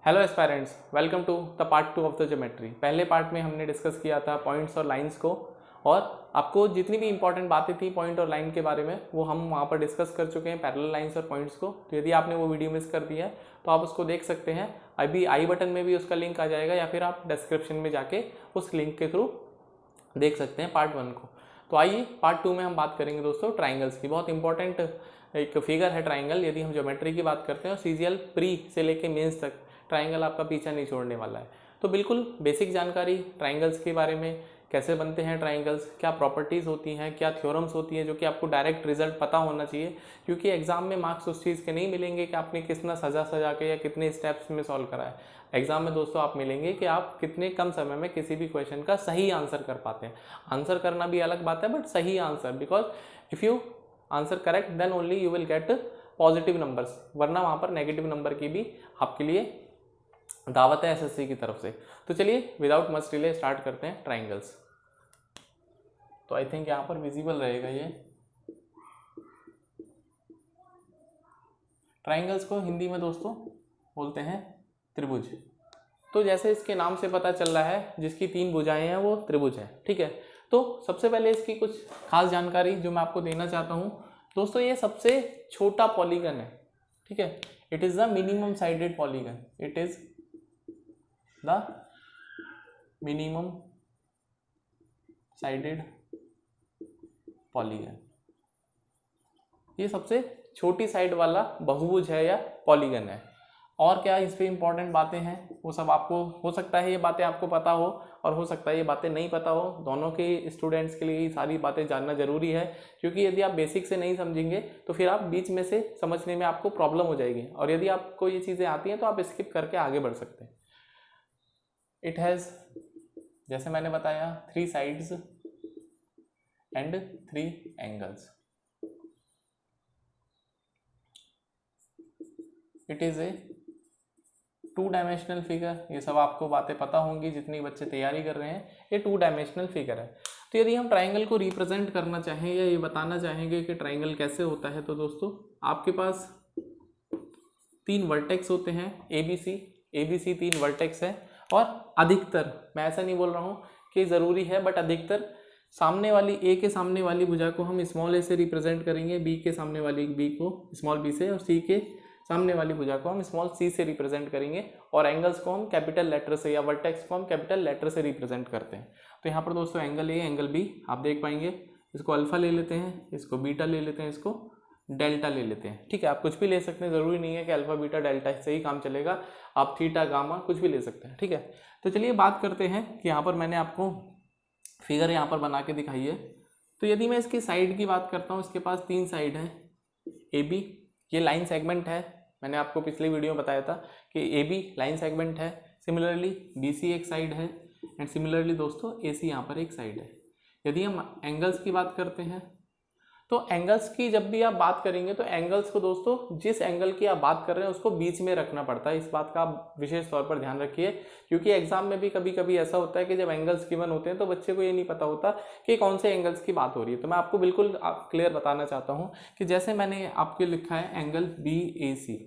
Hello aspirants, welcome to the part 2 of the geometry. पहले part में हमने discuss किया था पॉइंट्स और लाइंस को, और आपको जितनी भी इंपॉर्टेंट बातें थी पॉइंट और लाइन के बारे में वो हम वहाँ पर डिस्कस कर चुके हैं, पैरेलल लाइंस और पॉइंट्स को। तो यदि आपने वो वीडियो मिस कर दिया है तो आप उसको देख सकते हैं। अभी आई बटन में भी उसका लिंक आ जाएगा, या फिर आप डिस्क्रिप्शन में जाके उस लिंक के थ्रू देख सकते हैं पार्ट 1 को। तो आइए पार्ट 2 में हम बात करेंगे दोस्तों ट्राइंगल्स की। बहुत इंपॉर्टेंट एक फिगर है ट्राइंगल। यदि हम ज्योमेट्री की बात करते हैं और सीजीएल प्री से लेके मेंस तक ट्राइंगल आपका पीछा नहीं छोड़ने वाला है। तो बिल्कुल बेसिक जानकारी ट्राइंगल्स के बारे में, कैसे बनते हैं ट्राइंगल्स, क्या प्रॉपर्टीज़ होती हैं, क्या थ्योरम्स होती हैं, जो कि आपको डायरेक्ट रिजल्ट पता होना चाहिए। क्योंकि एग्जाम में मार्क्स उस चीज़ के नहीं मिलेंगे कि आपने कितना सजा के या कितने स्टेप्स में सॉल्व करा है। एग्जाम में दोस्तों आप मिलेंगे कि आप कितने कम समय में किसी भी क्वेश्चन का सही आंसर कर पाते हैं। आंसर करना भी अलग बात है, बट सही answer, because if you answer correct then only you will get positive numbers, वरना वहाँ पर नेगेटिव नंबर की भी आपके लिए दावत है एसएससी की तरफ से। तो चलिए विदाउट मच डिले स्टार्ट करते हैं ट्राइंगल्स। तो आई थिंक यहाँ पर विजिबल रहेगा ये। ट्राइंगल्स को हिंदी में दोस्तों बोलते हैं त्रिभुज। तो जैसे इसके नाम से पता चल रहा है, जिसकी 3 भुजाएं हैं वो त्रिभुज है, ठीक है। तो सबसे पहले इसकी कुछ खास जानकारी जो मैं आपको देना चाहता हूँ दोस्तों, ये सबसे छोटा पॉलीगन है, ठीक है। It is the minimum sided polygon, it is the minimum sided polygon. ये सबसे छोटी साइड वाला बहुभुज है या पॉलीगन है। और क्या इस पे इंपॉर्टेंट बातें हैं वो सब आपको, हो सकता है ये बातें आपको पता हो और हो सकता है ये बातें नहीं पता हो। दोनों के स्टूडेंट्स के लिए ये सारी बातें जानना जरूरी है, क्योंकि यदि आप बेसिक से नहीं समझेंगे तो फिर आप बीच में से समझने में आपको प्रॉब्लम हो जाएगी। और यदि आपको ये चीज़ें आती हैं तो आप स्किप करके आगे बढ़ सकते हैं। इट हैज़, जैसे मैंने बताया, 3 sides and 3 angles. It is a 2 dimensional figure. ये सब आपको बातें पता होंगी जितनी बच्चे तैयारी कर रहे हैं। ये 2 डायमेंशनल फिगर है। तो यदि हम ट्राइंगल को रिप्रेजेंट करना चाहें या ये बताना चाहेंगे कि ट्राइंगल कैसे होता है, तो दोस्तों आपके पास 3 वर्टेक्स होते हैं, ABC 3 वर्टेक्स है। और अधिकतर, मैं ऐसा नहीं बोल रहा हूँ कि ज़रूरी है, बट अधिकतर सामने वाली ए के सामने वाली भुजा को हम स्मॉल ए से रिप्रेजेंट करेंगे, बी के सामने वाली बी को स्मॉल बी से, और सी के सामने वाली भुजा को हम स्मॉल सी से रिप्रेजेंट करेंगे। और एंगल्स को हम कैपिटल लेटर से, या वर्टेक्स को हम कैपिटल लेटर से रिप्रेजेंट करते हैं। तो यहाँ पर दोस्तों एंगल ए, एंगल बी आप देख पाएंगे। इसको अल्फा ले लेते हैं, इसको बीटा ले लेते हैं, इसको डेल्टा ले लेते हैं, ठीक है। आप कुछ भी ले सकते हैं, ज़रूरी नहीं है कि अल्फा बीटा डेल्टा से ही काम चलेगा। आप थीटा गामा कुछ भी ले सकते हैं, ठीक है। तो चलिए बात करते हैं कि यहाँ पर मैंने आपको फिगर यहाँ पर बना के दिखाई है। तो यदि मैं इसकी साइड की बात करता हूँ, इसके पास 3 साइड हैं। ए बी, ये लाइन सेगमेंट है, मैंने आपको पिछली वीडियो में बताया था कि ए बी लाइन सेगमेंट है। सिमिलरली बी सी एक साइड है, एंड सिमिलरली दोस्तों ए सी यहाँ पर एक साइड है। यदि हम एंगल्स की बात करते हैं, तो एंगल्स की जब भी आप बात करेंगे तो एंगल्स को दोस्तों, जिस एंगल की आप बात कर रहे हैं उसको बीच में रखना पड़ता है। इस बात का आप विशेष तौर पर ध्यान रखिए, क्योंकि एग्जाम में भी कभी कभी ऐसा होता है कि जब एंगल्स गिवन होते हैं तो बच्चे को ये नहीं पता होता कि कौन से एंगल्स की बात हो रही है। तो मैं आपको बिल्कुल क्लियर बताना चाहता हूँ कि जैसे मैंने आपको लिखा है एंगल BAC।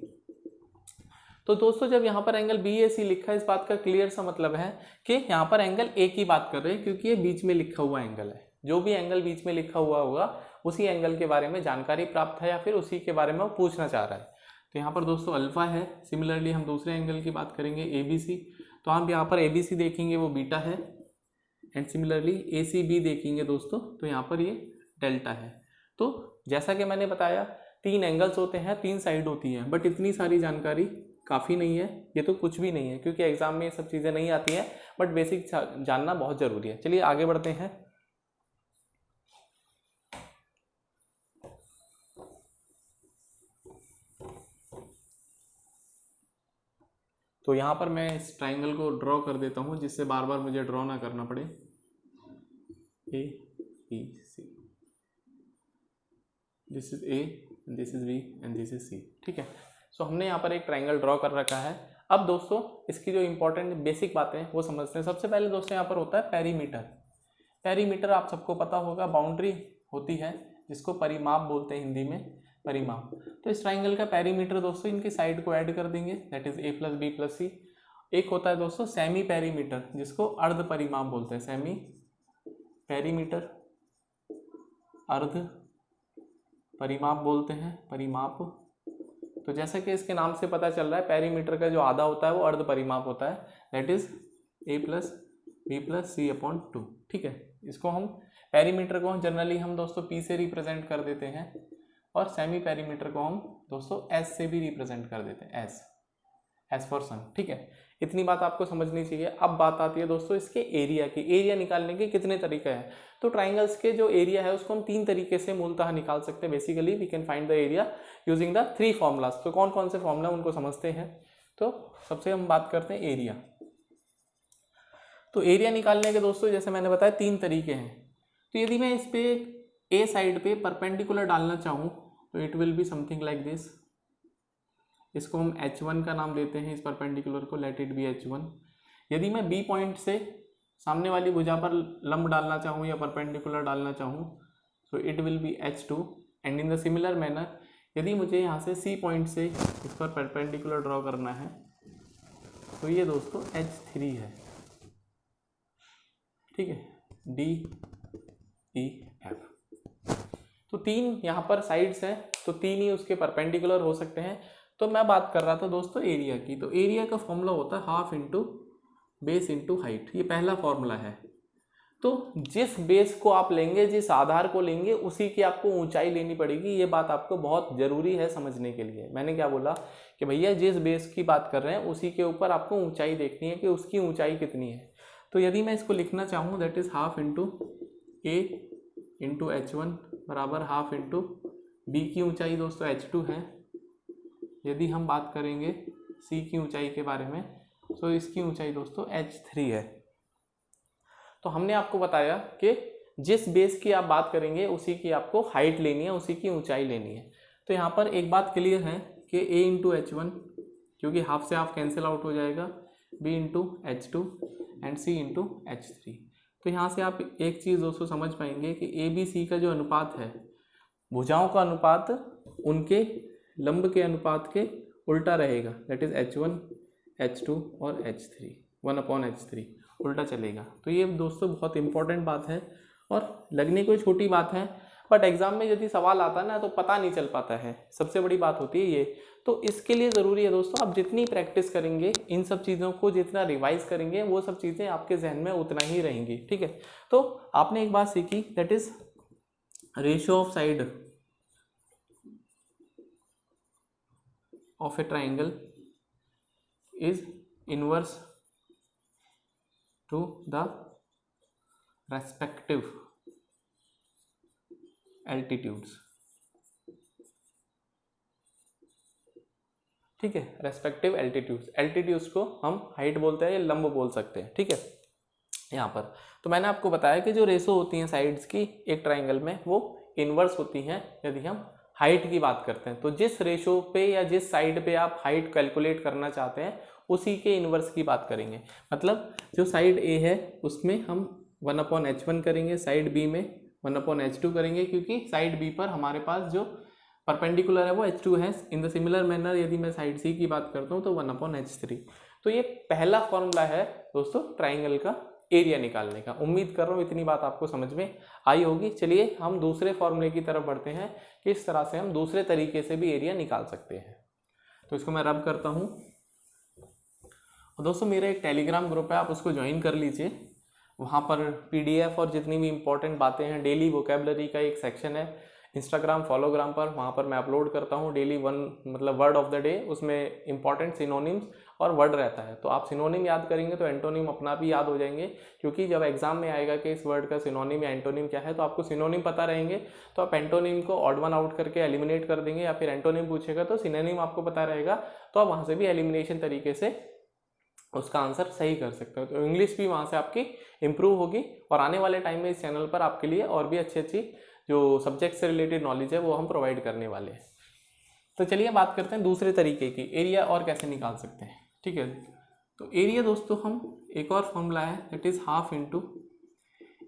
तो दोस्तों जब यहाँ पर एंगल BAC लिखा है, इस बात का क्लियर सा मतलब है कि यहाँ पर एंगल A की बात कर रहे हैं, क्योंकि ये बीच में लिखा हुआ एंगल है। जो भी एंगल बीच में लिखा हुआ होगा उसी एंगल के बारे में जानकारी प्राप्त है, या फिर उसी के बारे में वो पूछना चाह रहा है। तो यहाँ पर दोस्तों अल्फा है। सिमिलरली हम दूसरे एंगल की बात करेंगे ABC, तो हम यहाँ पर ABC देखेंगे वो बीटा है, एंड सिमिलरली ACB देखेंगे दोस्तों, तो यहाँ पर ये डेल्टा है। तो जैसा कि मैंने बताया 3 एंगल्स होते हैं, 3 साइड होती हैं, बट इतनी सारी जानकारी काफ़ी नहीं है, ये तो कुछ भी नहीं है, क्योंकि एग्जाम में ये सब चीज़ें नहीं आती हैं, बट बेसिक जानना बहुत ज़रूरी है। चलिए आगे बढ़ते हैं। तो यहाँ पर मैं इस ट्राइंगल को ड्रॉ कर देता हूँ, जिससे बार बार मुझे ड्रॉ ना करना पड़े। ABC, this is A, this is B and this is C, ठीक है। सो हमने यहाँ पर एक ट्राइंगल ड्रॉ कर रखा है। अब दोस्तों इसकी जो इंपॉर्टेंट बेसिक बातें हैं वो समझते हैं। सबसे पहले दोस्तों यहाँ पर होता है पेरीमीटर। पेरीमीटर आप सबको पता होगा, बाउंड्री होती है जिसको परिमाप बोलते हैं हिंदी में, परिमाप। तो इस ट्राइंगल का पेरीमीटर दोस्तों इनकी साइड को ऐड कर देंगे, that is A + B + C। एक होता है दोस्तों सेमी पेरीमीटर, जिसको अर्ध परिमाप बोलते हैं, सेमी पेरीमीटर, अर्ध परिमाप बोलते हैं, परिमाप। तो जैसा कि इसके नाम से पता चल रहा है, पेरीमीटर का जो आधा होता है वो अर्ध परिमाप होता है, दैट इज a+b+c/2। ठीक है, इसको हम पेरीमीटर को जनरली हम दोस्तों p से रिप्रेजेंट कर देते हैं, और सेमी पेरीमीटर को हम दोस्तों s से भी रिप्रेजेंट कर देते हैं, s फॉर सन। ठीक है, इतनी बात आपको समझनी चाहिए। अब बात आती है दोस्तों इसके एरिया की। एरिया निकालने के कितने तरीके हैं? तो ट्राइंगल्स के जो एरिया है उसको हम 3 तरीके से मूलतः निकाल सकते हैं। Basically we can find the area using the 3 formulas. तो कौन कौन से फॉर्मूला उनको समझते हैं। तो सबसे हम बात करते हैं एरिया। तो एरिया निकालने के दोस्तों जैसे मैंने बताया 3 तरीके हैं। तो यदि मैं इस पे ए साइड पे परपेंडिकुलर डालना चाहूँ तो it will be something like this. इसको हम H1 का नाम देते हैं, इस परपेंडिकुलर को, लेट इट बी H1। यदि मैं B पॉइंट से सामने वाली भुजा पर लंब डालना चाहूँ या परपेंडिकुलर डालना चाहूँ तो it will be H2। And in the similar manner यदि मुझे यहाँ से C पॉइंट से इस पर परपेंडिकुलर ड्रॉ करना है तो ये दोस्तों H3 है। ठीक है, D E F। तो 3 यहाँ पर साइड्स हैं, तो 3 ही उसके परपेंडिकुलर हो सकते हैं। तो मैं बात कर रहा था दोस्तों एरिया की। तो एरिया का फॉर्मूला होता है half into base into height. ये पहला फॉर्मूला है। तो जिस बेस को आप लेंगे, जिस आधार को लेंगे, उसी की आपको ऊंचाई लेनी पड़ेगी। ये बात आपको बहुत ज़रूरी है समझने के लिए। मैंने क्या बोला कि भैया जिस बेस की बात कर रहे हैं उसी के ऊपर आपको ऊंचाई देखनी है कि उसकी ऊंचाई कितनी है। तो यदि मैं इसको लिखना चाहूँ that is half into A into H1 बराबर हाफ इंटू बी की ऊंचाई दोस्तों H2 है। यदि हम बात करेंगे C की ऊंचाई के बारे में तो इसकी ऊंचाई दोस्तों H3 है। तो हमने आपको बताया कि जिस बेस की आप बात करेंगे उसी की आपको हाइट लेनी है, उसी की ऊंचाई लेनी है। तो यहाँ पर एक बात क्लियर है कि A इंटू H1, क्योंकि हाफ से हाफ कैंसिल आउट हो जाएगा, B into H2 and C into H3। तो यहाँ से आप एक चीज़ दोस्तों समझ पाएंगे कि ABC का जो अनुपात है, भुजाओं का अनुपात उनके लंब के अनुपात के उल्टा रहेगा, दैट इज H1 H2 और H3, 1/H3 उल्टा चलेगा। तो ये दोस्तों बहुत इंपॉर्टेंट बात है और लगने कोई छोटी बात है, बट एग्जाम में यदि सवाल आता है ना तो पता नहीं चल पाता है। सबसे बड़ी बात होती है ये। तो इसके लिए ज़रूरी है दोस्तों आप जितनी प्रैक्टिस करेंगे, इन सब चीज़ों को जितना रिवाइज करेंगे, वो सब चीज़ें आपके जहन में उतना ही रहेंगी। ठीक है, तो आपने एक बात सीखी, that is ratio of side of a triangle is inverse to the respective altitudes। ठीक है, रेस्पेक्टिव एल्टीट्यूड्स, एल्टीट्यूड्स को हम हाइट बोलते हैं या लंब बोल सकते हैं। ठीक है, यहाँ पर तो मैंने आपको बताया कि जो रेशो होती हैं साइड्स की एक ट्राइंगल में वो इनवर्स होती हैं यदि हम हाइट की बात करते हैं। तो जिस रेशो पे या जिस साइड पे आप हाइट कैलकुलेट करना चाहते हैं उसी के इन्वर्स की बात करेंगे। मतलब जो साइड ए है उसमें हम 1/H1 करेंगे, साइड बी में 1/H2 करेंगे, क्योंकि साइड बी पर हमारे पास जो परपेंडिकुलर है वो H2 है। इन द सिमिलर मैनर यदि मैं साइड सी की बात करता हूँ तो 1/H3। तो ये पहला फॉर्मूला है दोस्तों ट्राइंगल का एरिया निकालने का। उम्मीद कर रहा हूँ इतनी बात आपको समझ में आई होगी। चलिए हम दूसरे फॉर्मूले की तरफ बढ़ते हैं कि इस तरह से हम दूसरे तरीके से भी एरिया निकाल सकते हैं। तो इसको मैं रब करता हूँ। और दोस्तों मेरा एक टेलीग्राम ग्रुप है, आप उसको ज्वाइन कर लीजिए। वहाँ पर PDF और जितनी भी इंपॉर्टेंट बातें हैं, डेली वोकेबलरी का एक सेक्शन है इंस्टाग्राम फॉलोग्राम पर, वहाँ पर मैं अपलोड करता हूँ daily word of the day. उसमें इंपॉर्टेंट सिनोनिम्स और वर्ड रहता है। तो आप सिनोनिम याद करेंगे तो एंटोनिम अपना भी याद हो जाएंगे, क्योंकि जब एग्जाम में आएगा कि इस वर्ड का सिनोनिम या एंटोनिम क्या है तो आपको सिनोनिम पता रहेंगे तो आप एंटोनिम को ऑड वन आउट करके एलिमिनेट कर देंगे, या फिर एंटोनिम पूछेगा तो सिनोनिम आपको पता रहेगा तो आप वहाँ से भी एलिमिनेशन तरीके से उसका आंसर सही कर सकते हो। तो इंग्लिश भी वहाँ से आपकी इम्प्रूव होगी। और आने वाले टाइम में इस चैनल पर आपके लिए और भी अच्छी जो सब्जेक्ट से रिलेटेड नॉलेज है वो हम प्रोवाइड करने वाले हैं। तो चलिए बात करते हैं दूसरे तरीके की, एरिया और कैसे निकाल सकते हैं। ठीक है, तो एरिया दोस्तों हम एक और फॉर्मूला है that is half into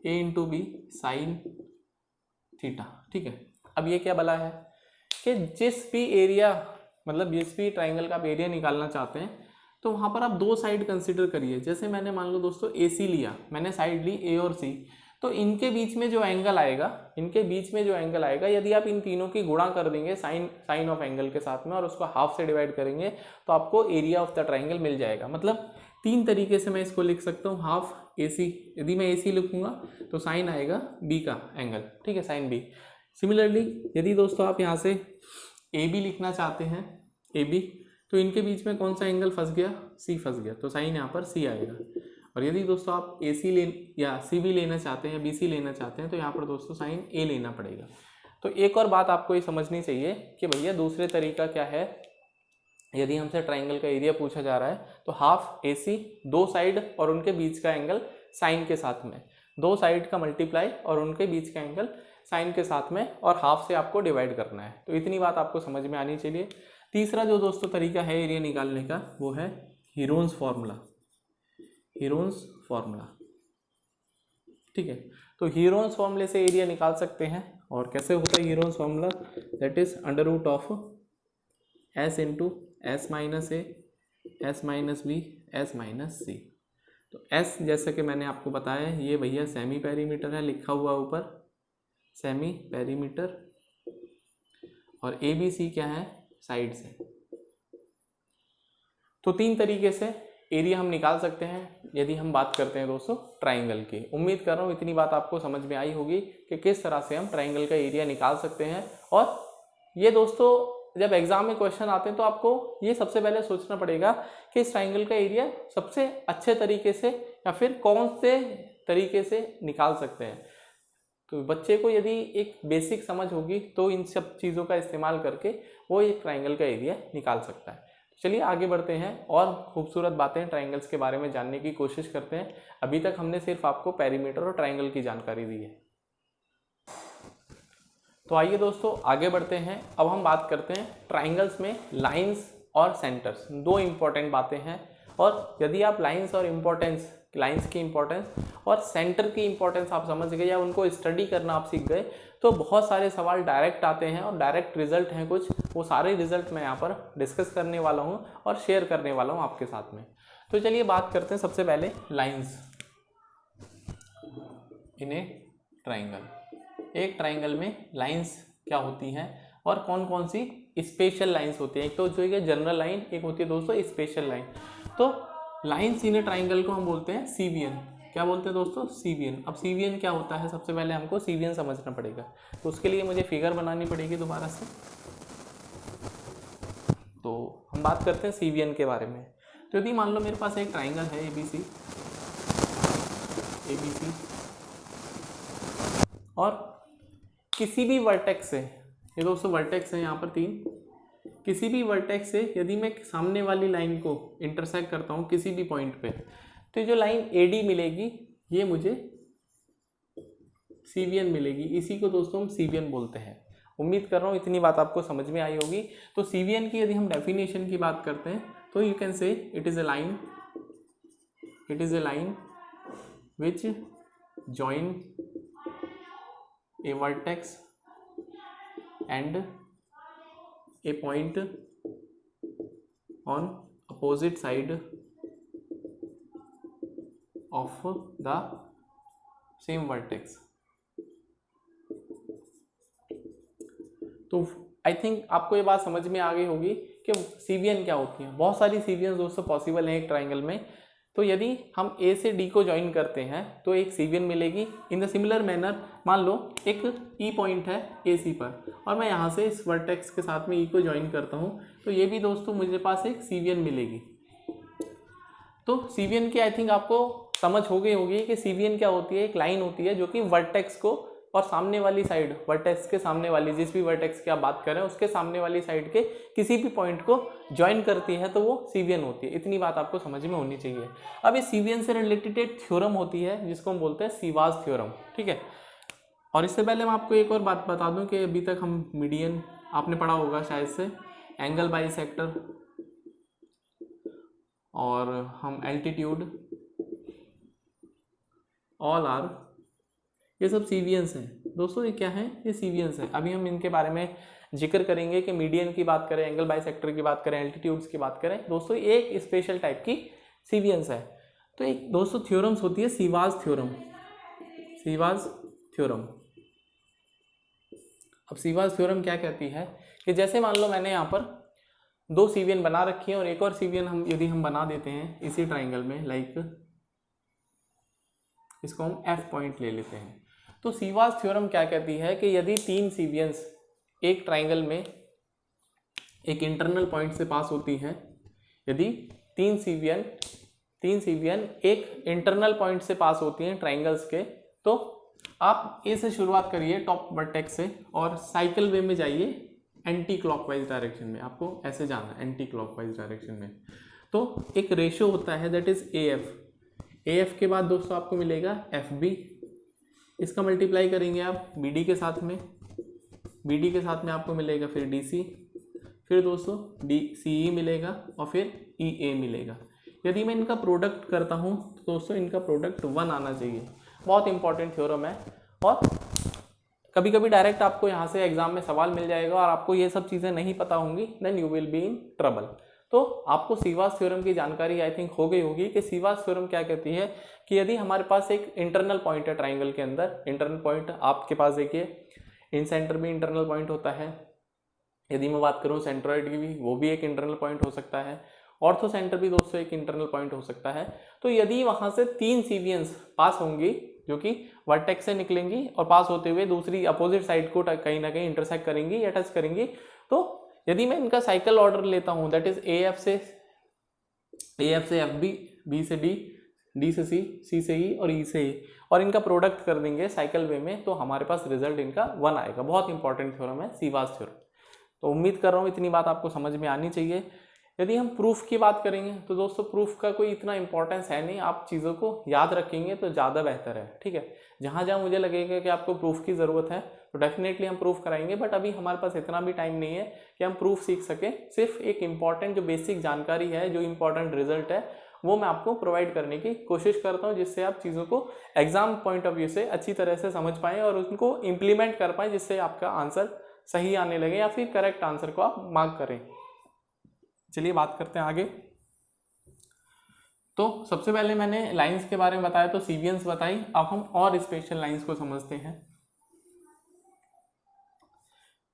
A into B sine theta. ठीक है, अब ये क्या बला है कि जिस भी एरिया, मतलब जिस भी ट्राइंगल का आप एरिया निकालना चाहते हैं तो वहाँ पर आप दो साइड कंसिडर करिए। जैसे मैंने मान लो दोस्तों AC लिया, मैंने साइड ली A और C, तो इनके बीच में जो एंगल आएगा, यदि आप इन तीनों की गुणा कर देंगे साइन ऑफ एंगल के साथ में और उसको हाफ से डिवाइड करेंगे तो आपको एरिया ऑफ द ट्राइंगल मिल जाएगा। मतलब तीन तरीके से मैं इसको लिख सकता हूँ। हाफ AC, यदि मैं AC लिखूंगा तो साइन आएगा B का एंगल, ठीक है, साइन B। सिमिलरली यदि दोस्तों आप यहाँ से AB लिखना चाहते हैं, AB, तो इनके बीच में कौन सा एंगल फंस गया, C फंस गया, तो साइन यहाँ पर C आएगा। और यदि दोस्तों आप AC या CB लेना चाहते हैं, BC लेना चाहते हैं, तो यहाँ पर दोस्तों साइन A लेना पड़ेगा। तो एक और बात आपको ये समझनी चाहिए कि भैया दूसरे तरीका क्या है, यदि हमसे ट्राइंगल का एरिया पूछा जा रहा है तो हाफ AC, दो साइड और उनके बीच का एंगल साइन के साथ में, दो साइड का मल्टीप्लाई और उनके बीच का एंगल साइन के साथ में, और हाफ से आपको डिवाइड करना है। तो इतनी बात आपको समझ में आनी चाहिए। तीसरा जो दोस्तों तरीका है एरिया निकालने का वो है हीरोन्स फॉर्मूला। हीरोन्स फॉर्मूला, ठीक है। तो हीरोन्स फॉर्मूले से एरिया निकाल सकते हैं। और कैसे होता है Heron's formula, that is under root of S into S minus A, S minus B, S minus C। तो S जैसे कि मैंने आपको बताया ये भैया सेमी पेरीमीटर है, लिखा हुआ ऊपर सेमी पेरीमीटर, और ABC क्या है, साइड से। तो तीन तरीके से एरिया हम निकाल सकते हैं यदि हम बात करते हैं दोस्तों ट्राइंगल की। उम्मीद कर रहा हूँ इतनी बात आपको समझ में आई होगी कि किस तरह से हम ट्राइंगल का एरिया निकाल सकते हैं। और ये दोस्तों जब एग्जाम में क्वेश्चन आते हैं तो आपको ये सबसे पहले सोचना पड़ेगा कि इस ट्राइंगल का एरिया सबसे अच्छे तरीके से या फिर कौन से तरीके से निकाल सकते हैं। तो बच्चे को यदि एक बेसिक समझ होगी तो इन सब चीज़ों का इस्तेमाल करके वो एक ट्राइंगल का एरिया निकाल सकता है। चलिए आगे बढ़ते हैं और खूबसूरत बातें ट्राइंगल्स के बारे में जानने की कोशिश करते हैं। अभी तक हमने सिर्फ आपको पेरीमीटर और ट्राइंगल की जानकारी दी है। तो आइए दोस्तों आगे बढ़ते हैं। अब हम बात करते हैं ट्राइंगल्स में लाइंस और सेंटर्स, दो इम्पॉर्टेंट बातें हैं। और यदि आप लाइंस की इंपॉर्टेंस और सेंटर की इंपॉर्टेंस आप समझ गए या उनको स्टडी करना आप सीख गए तो बहुत सारे सवाल डायरेक्ट आते हैं और डायरेक्ट रिजल्ट हैं कुछ, वो सारे रिजल्ट मैं यहाँ पर डिस्कस करने वाला हूँ और शेयर करने वाला हूँ आपके साथ में। तो चलिए बात करते हैं सबसे पहले लाइंस इन ए ट्राइंगल। एक ट्राइंगल में लाइंस क्या होती हैं और कौन कौन सी स्पेशल लाइंस होती हैं। एक तो जो है जनरल लाइन, एक होती है दोस्तों स्पेशल लाइन। तो लाइंस इन ए ट्राइंगल को हम बोलते हैं CVN। क्या बोलते हैं दोस्तों, CVN। अब CVN क्या होता है, सबसे पहले हमको CVN समझना पड़ेगा। तो उसके लिए मुझे फिगर बनानी पड़ेगी दोबारा से। तो हम बात करते हैं CVN के बारे में। तो यदि मान लो मेरे पास एक ट्राइंगल है ABC और किसी भी वर्टेक्स से, ये दोस्तों वर्टेक्स है यहाँ पर तीन, किसी भी वर्टेक्स से यदि मैं सामने वाली लाइन को इंटरसेक्ट करता हूँ किसी भी पॉइंट पे, तो जो लाइन AD मिलेगी ये मुझे CVN मिलेगी। इसी को दोस्तों हम CVN बोलते हैं। उम्मीद कर रहा हूँ इतनी बात आपको समझ में आई होगी। तो CVN की यदि हम डेफिनेशन की बात करते हैं तो you can say it is a line which join A vertex and a point on opposite side of the same vertex। तो आई थिंक आपको ये बात समझ में आ गई होगी कि CVN क्या होती है। बहुत सारी CVN दोस्तों पॉसिबल है एक ट्राइंगल में। तो यदि हम A से D को ज्वाइन करते हैं तो एक CVN मिलेगी। इन द सिमिलर मैनर मान लो एक E पॉइंट है AC पर और मैं यहाँ से इस वर्टेक्स के साथ में E को ज्वाइन करता हूँ तो ये भी दोस्तों मुझे पास एक CVN मिलेगी। तो CVN की आई थिंक आपको समझ हो गई होगी कि CVN क्या होती है। एक लाइन होती है जो कि वर्टेक्स को और सामने वाली साइड, वर्टेक्स के सामने वाली, जिस भी वर्टेक्स की आप बात कर रहे हैं उसके सामने वाली साइड के किसी भी पॉइंट को ज्वाइन करती है तो वो CVN होती है। इतनी बात आपको समझ में होनी चाहिए। अब इस CVN से रिलेटेड एक थ्योरम होती है जिसको हम बोलते हैं सीवाज थ्योरम, ठीक है। और इससे पहले मैं आपको एक और बात बता दूं कि अभी तक हम मीडियन आपने पढ़ा होगा शायद से, एंगल बाइसेक्टर और हम एल्टीट्यूड, ऑल आर, ये सब CVNs हैं दोस्तों। ये क्या है, ये CVNs हैं। अभी हम इनके बारे में जिक्र करेंगे कि मीडियन की बात करें, एंगल बाइसेक्टर की बात करें, एल्टीट्यूड्स की बात करें, दोस्तों एक स्पेशल टाइप की सीवियंस है। तो एक दोस्तों थ्योरम्स होती है सीवाज थ्योरम, सीवाज थ्योरम। अब सीवाज थ्योरम क्या कहती है कि जैसे मान लो मैंने यहाँ पर दो सीवियन बना रखी है और एक और सीवियन हम यदि हम बना देते हैं इसी ट्राइंगल में, लाइक इसको हम एफ पॉइंट ले लेते हैं, तो सीवाज थ्योरम क्या कहती है कि यदि तीन सीवियंस एक ट्राइंगल में एक इंटरनल पॉइंट से पास होती हैं, यदि तीन सीवियन एक इंटरनल पॉइंट से पास होती हैं ट्राइंगल्स के, तो आप ए से शुरुआत करिए टॉप वर्टेक्स से और साइकिल वे में जाइए एंटी क्लॉकवाइज डायरेक्शन में, आपको ऐसे जाना है एंटी क्लॉकवाइज डायरेक्शन में। तो एक रेशियो होता है दैट इज ए एफ के बाद दोस्तों आपको मिलेगा एफ बी, इसका मल्टीप्लाई करेंगे आप बी डी के साथ में, बी डी के साथ में आपको मिलेगा फिर डी सी, फिर दोस्तों डी सी ई मिलेगा और फिर ई ए मिलेगा। यदि मैं इनका प्रोडक्ट करता हूँ तो दोस्तों इनका प्रोडक्ट 1 आना चाहिए। बहुत इंपॉर्टेंट थ्योरम है और कभी कभी डायरेक्ट आपको यहाँ से एग्जाम में सवाल मिल जाएगा और आपको ये सब चीज़ें नहीं पता होंगी, then you will be in trouble. तो आपको सीवाज थ्योरम की जानकारी आई थिंक हो गई होगी कि सीवाज थ्योरम क्या कहती है कि यदि हमारे पास एक इंटरनल पॉइंट है ट्राइंगल के अंदर, इंटरनल पॉइंट आपके पास देखिए इन सेंटर भी इंटरनल पॉइंट होता है, यदि मैं बात करूँ सेंट्रॉइड की भी, वो भी एक इंटरनल पॉइंट हो सकता है, ऑर्थो सेंटर भी दोस्तों एक इंटरनल पॉइंट हो सकता है। तो यदि वहाँ से तीन सीवियंस पास होंगी जो कि वर्टेक्स से निकलेंगी और पास होते हुए दूसरी अपोजिट साइड को कहीं ना कहीं इंटरसेक्ट करेंगी या टच करेंगी, तो यदि मैं इनका साइकिल ऑर्डर लेता हूँ दैट इज ए एफ से एफ बी, बी से डी, डी से सी से ई और ई से ए, और इनका प्रोडक्ट कर देंगे साइकिल वे में, तो हमारे पास रिजल्ट इनका 1 आएगा। बहुत इंपॉर्टेंट थ्योरम है सीवाज थ्योरम। तो उम्मीद कर रहा हूँ इतनी बात आपको समझ में आनी चाहिए। यदि हम प्रूफ की बात करेंगे तो दोस्तों प्रूफ का कोई इतना इंपॉर्टेंस है नहीं, आप चीज़ों को याद रखेंगे तो ज़्यादा बेहतर है, ठीक है। जहाँ जहाँ मुझे लगेगा कि आपको प्रूफ की ज़रूरत है तो डेफिनेटली हम प्रूफ कराएंगे, बट अभी हमारे पास इतना भी टाइम नहीं है कि हम प्रूफ सीख सकें। सिर्फ एक इम्पॉर्टेंट जो बेसिक जानकारी है, जो इम्पॉर्टेंट रिजल्ट है, वो मैं आपको प्रोवाइड करने की कोशिश करता हूँ, जिससे आप चीज़ों को एग्जाम पॉइंट ऑफ व्यू से अच्छी तरह से समझ पाएँ और उनको इम्प्लीमेंट कर पाएँ, जिससे आपका आंसर सही आने लगे या फिर करेक्ट आंसर को आप मार्क करें। चलिए बात करते हैं आगे। तो सबसे पहले मैंने लाइंस के बारे में बताया, तो सीवियंस बताई। अब हम और स्पेशल लाइंस को समझते हैं।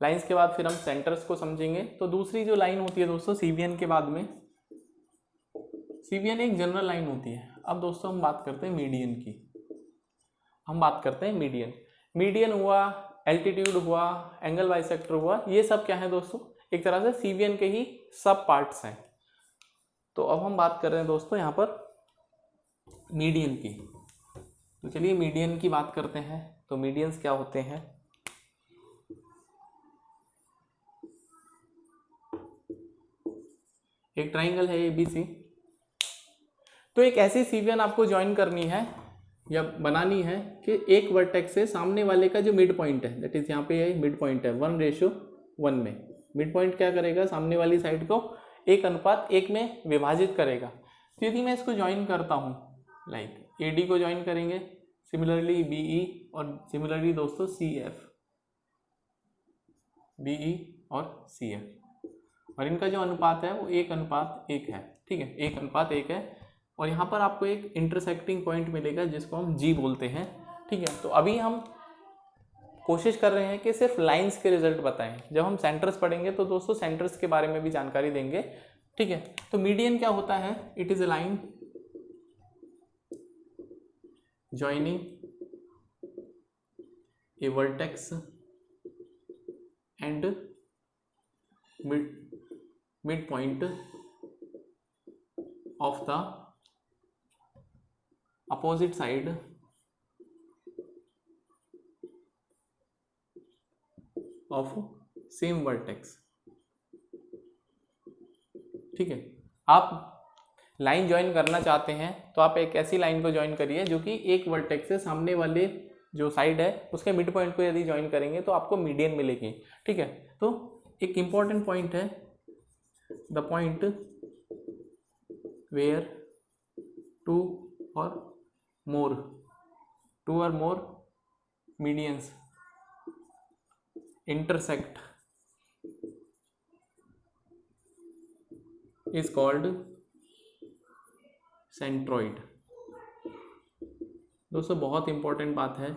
लाइंस के बाद फिर हम सेंटर्स को समझेंगे। तो दूसरी जो लाइन होती है दोस्तों सीवियन के बाद में, सीवियन एक जनरल लाइन होती है। अब दोस्तों हम बात करते हैं मीडियन की। हम बात करते हैं मीडियन। मीडियन हुआ, एल्टीट्यूड हुआ, एंगल बाइसेक्टर हुआ, ये सब क्या है दोस्तों, एक तरह से सीवियन के ही सब पार्ट्स हैं। तो अब हम बात कर रहे हैं दोस्तों यहाँ पर मीडियन की। तो चलिए मीडियन की बात करते हैं। तो मीडियंस क्या होते हैं? एक ट्राइंगल है ABC, तो एक ऐसी सीवियन आपको ज्वाइन करनी है या बनानी है कि एक वर्टेक्स से सामने वाले का जो मिड पॉइंट है, दैट इज यहाँ पे ये मिड पॉइंट है 1:1 में। मिड पॉइंट क्या करेगा, सामने वाली साइड को 1:1 में विभाजित करेगा। तो यदि मैं इसको ज्वाइन करता हूँ, लाइक AD को ज्वाइन करेंगे, सिमिलरली BE और सिमिलरली दोस्तों CF, BE और CF, और इनका जो अनुपात है वो 1:1 है, ठीक है, 1:1 है। और यहाँ पर आपको एक इंटरसेक्टिंग पॉइंट मिलेगा जिसको हम G बोलते हैं, ठीक है। तो अभी हम कोशिश कर रहे हैं कि सिर्फ लाइंस के रिजल्ट बताएं। जब हम सेंटर्स पढ़ेंगे तो दोस्तों सेंटर्स के बारे में भी जानकारी देंगे, ठीक है। तो मीडियन क्या होता है? It is a line joining A vertex and mid point of the opposite side of same vertex, ठीक है। आप लाइन ज्वाइन करना चाहते हैं तो आप एक ऐसी लाइन को ज्वाइन करिए जो कि एक वर्टेक्स से सामने वाले जो साइड है उसके मिड पॉइंट को यदि ज्वाइन करेंगे तो आपको मीडियन मिलेगी, ठीक है। तो एक इंपॉर्टेंट पॉइंट है द पॉइंट वेयर टू और more medians intersect is called centroid. दोस्तों बहुत इंपॉर्टेंट बात है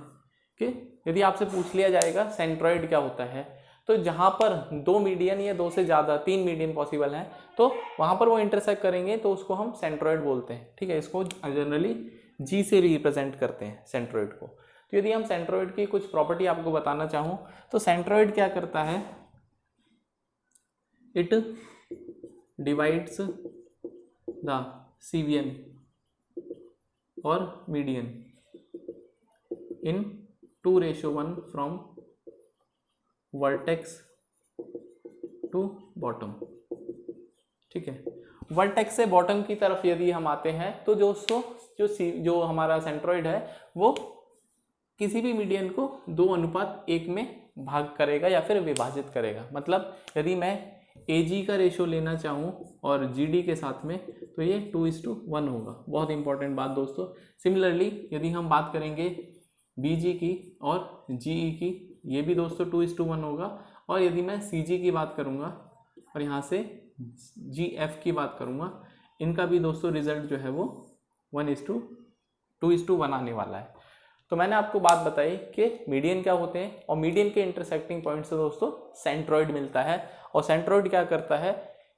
कि यदि आपसे पूछ लिया जाएगा सेंट्रॉइड क्या होता है, तो जहाँ पर दो मीडियन या दो से ज़्यादा 3 मीडियन पॉसिबल हैं तो वहाँ पर वो इंटरसेक्ट करेंगे तो उसको हम सेंट्रॉइड बोलते हैं। ठीक है, इसको जनरली जी से रिप्रेजेंट करते हैं सेंट्रॉइड को। तो यदि हम सेंट्रॉइड की कुछ प्रॉपर्टी आपको बताना चाहूँ तो सेंट्रॉइड क्या करता है, इट डिवाइड्स द सीवियन और median in 2:1 from vertex to bottom। ठीक है, वर्टेक्स से बॉटम की तरफ यदि हम आते हैं तो जो हमारा सेंट्रॉइड है वो किसी भी मीडियन को 2:1 में भाग करेगा या फिर विभाजित करेगा। मतलब यदि मैं AG का रेशो लेना चाहूँ और GD के साथ में तो ये 2:1 होगा। बहुत इंपॉर्टेंट बात दोस्तों। सिमिलरली यदि हम बात करेंगे BG की और GE की, ये भी दोस्तों 2:1 होगा। और यदि मैं CG की बात करूँगा और यहाँ से GF की बात करूँगा, इनका भी दोस्तों रिजल्ट जो है वो 1:2:1 आने वाला है। तो मैंने आपको बात बताई कि मीडियन क्या होते हैं और मीडियन के इंटरसेक्टिंग पॉइंट से दोस्तों सेंट्रॉइड मिलता है। और सेंट्रॉइड क्या करता है,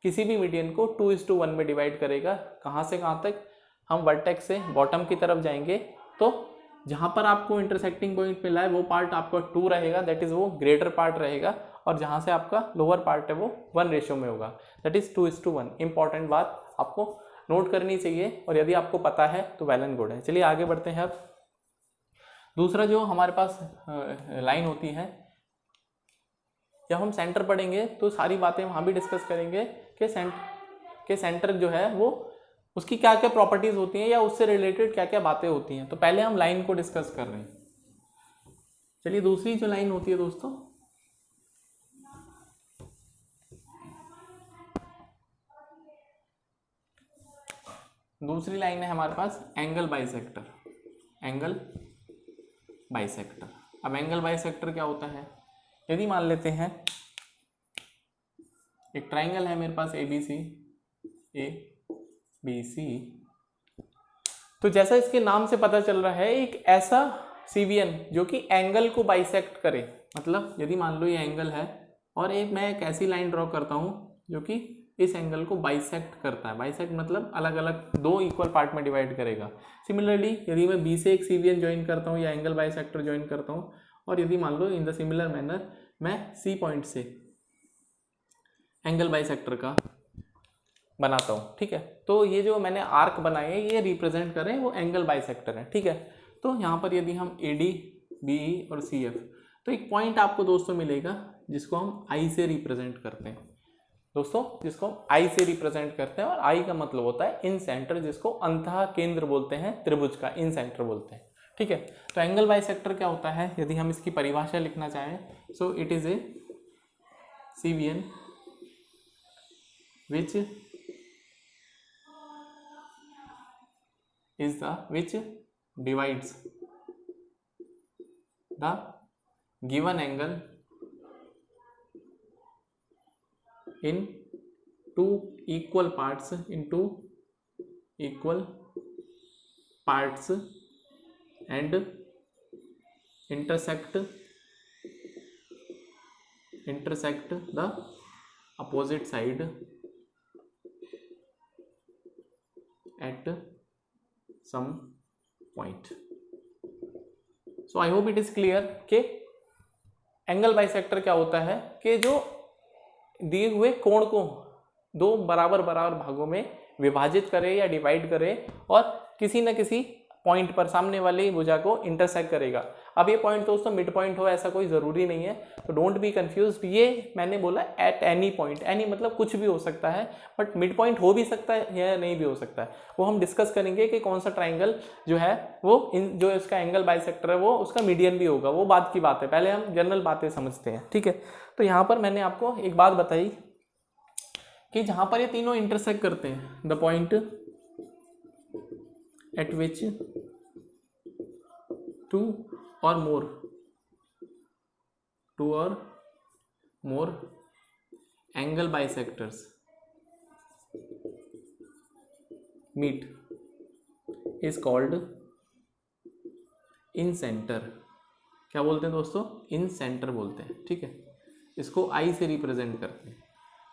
किसी भी मीडियन को 2:1 में डिवाइड करेगा। कहाँ से कहाँ तक, हम वर्टेक्स से बॉटम की तरफ जाएंगे तो जहाँ पर आपको इंटरसेक्टिंग पॉइंट मिला है वो पार्ट आपका 2 रहेगा, दैट इज़ वो ग्रेटर पार्ट रहेगा। और जहाँ से आपका लोअर पार्ट है वो 1 रेशो में होगा, दैट इज़ 2:1। इंपॉर्टेंट बात आपको नोट करनी चाहिए और यदि आपको पता है तो वेल एंड गुड है। चलिए आगे बढ़ते हैं। अब दूसरा जो हमारे पास लाइन होती है, जब हम सेंटर पढ़ेंगे तो सारी बातें वहाँ भी डिस्कस करेंगे कि सेंटर जो है वो उसकी क्या क्या प्रॉपर्टीज होती हैं या उससे रिलेटेड क्या क्या बातें होती हैं। तो पहले हम लाइन को डिस्कस कर रहे हैं। चलिए दूसरी जो लाइन होती है दोस्तों, दूसरी लाइन है हमारे पास एंगल बाइसेक्टर। एंगल बाइसेक्टर, अब एंगल बाइसेक्टर क्या होता है, यदि मान लेते हैं एक ट्राइंगल है मेरे पास ABC, तो जैसा इसके नाम से पता चल रहा है एक ऐसा सीवियन जो कि एंगल को बाइसेक्ट करे। मतलब यदि मान लो ये एंगल है और मैं एक ऐसी लाइन ड्रॉ करता हूँ जो कि इस एंगल को बाइसेक्ट करता है। बाइसेक्ट मतलब अलग अलग 2 इक्वल पार्ट में डिवाइड करेगा। सिमिलरली यदि मैं B से एक सीवियन ज्वाइन करता हूँ या एंगल बाइसेक्टर ज्वाइन करता हूँ और यदि मान लो इन द सिमिलर मैनर मैं C पॉइंट से एंगल बाइसेक्टर का बनाता हूँ। ठीक है, तो ये जो मैंने आर्क बनाए हैं ये रिप्रेजेंट करें वो एंगल बाइसेक्टर है। ठीक है, तो यहाँ पर यदि हम AD, BE और CF, तो एक पॉइंट आपको दोस्तों मिलेगा जिसको हम I से रिप्रेजेंट करते हैं। दोस्तों जिसको हम I से रिप्रेजेंट करते हैं और I का मतलब होता है इन सेंटर, जिसको अंतः केंद्र बोलते हैं, त्रिभुज का इन सेंटर बोलते हैं। ठीक है, तो एंगल बाइसेक्टर क्या होता है, यदि हम इसकी परिभाषा लिखना चाहें, so it is a cevian which divides the given angle in 2 equal parts into equal parts and intersect the opposite side at some point। So I hope it is clear कि एंगल बाइसेक्टर क्या होता है कि जो दिए हुए कोण को 2 बराबर भागों में विभाजित करे या डिवाइड करे और किसी न किसी पॉइंट पर सामने वाली भुजा को इंटरसेक्ट करेगा। अब ये पॉइंट दोस्तों मिड पॉइंट हो ऐसा कोई ज़रूरी नहीं है, तो डोंट बी कंफ्यूज्ड। ये मैंने बोला एट एनी पॉइंट, एनी मतलब कुछ भी हो सकता है, बट मिड पॉइंट हो भी सकता है या नहीं भी हो सकता है। वो हम डिस्कस करेंगे कि कौन सा ट्राइंगल जो है वो जो इसका एंगल बाइसेक्टर है वो उसका मीडियन भी होगा, वो बात की बात है। पहले हम जनरल बातें समझते हैं। ठीक है, तो यहाँ पर मैंने आपको एक बात बताई कि जहाँ पर ये तीनों इंटरसेक्ट करते हैं, the point at which 2 or more angle bisectors meet is called incentre. क्या बोलते हैं दोस्तों? इन सेंटर बोलते हैं, ठीक है। इसको आई से रिप्रेजेंट करते हैं।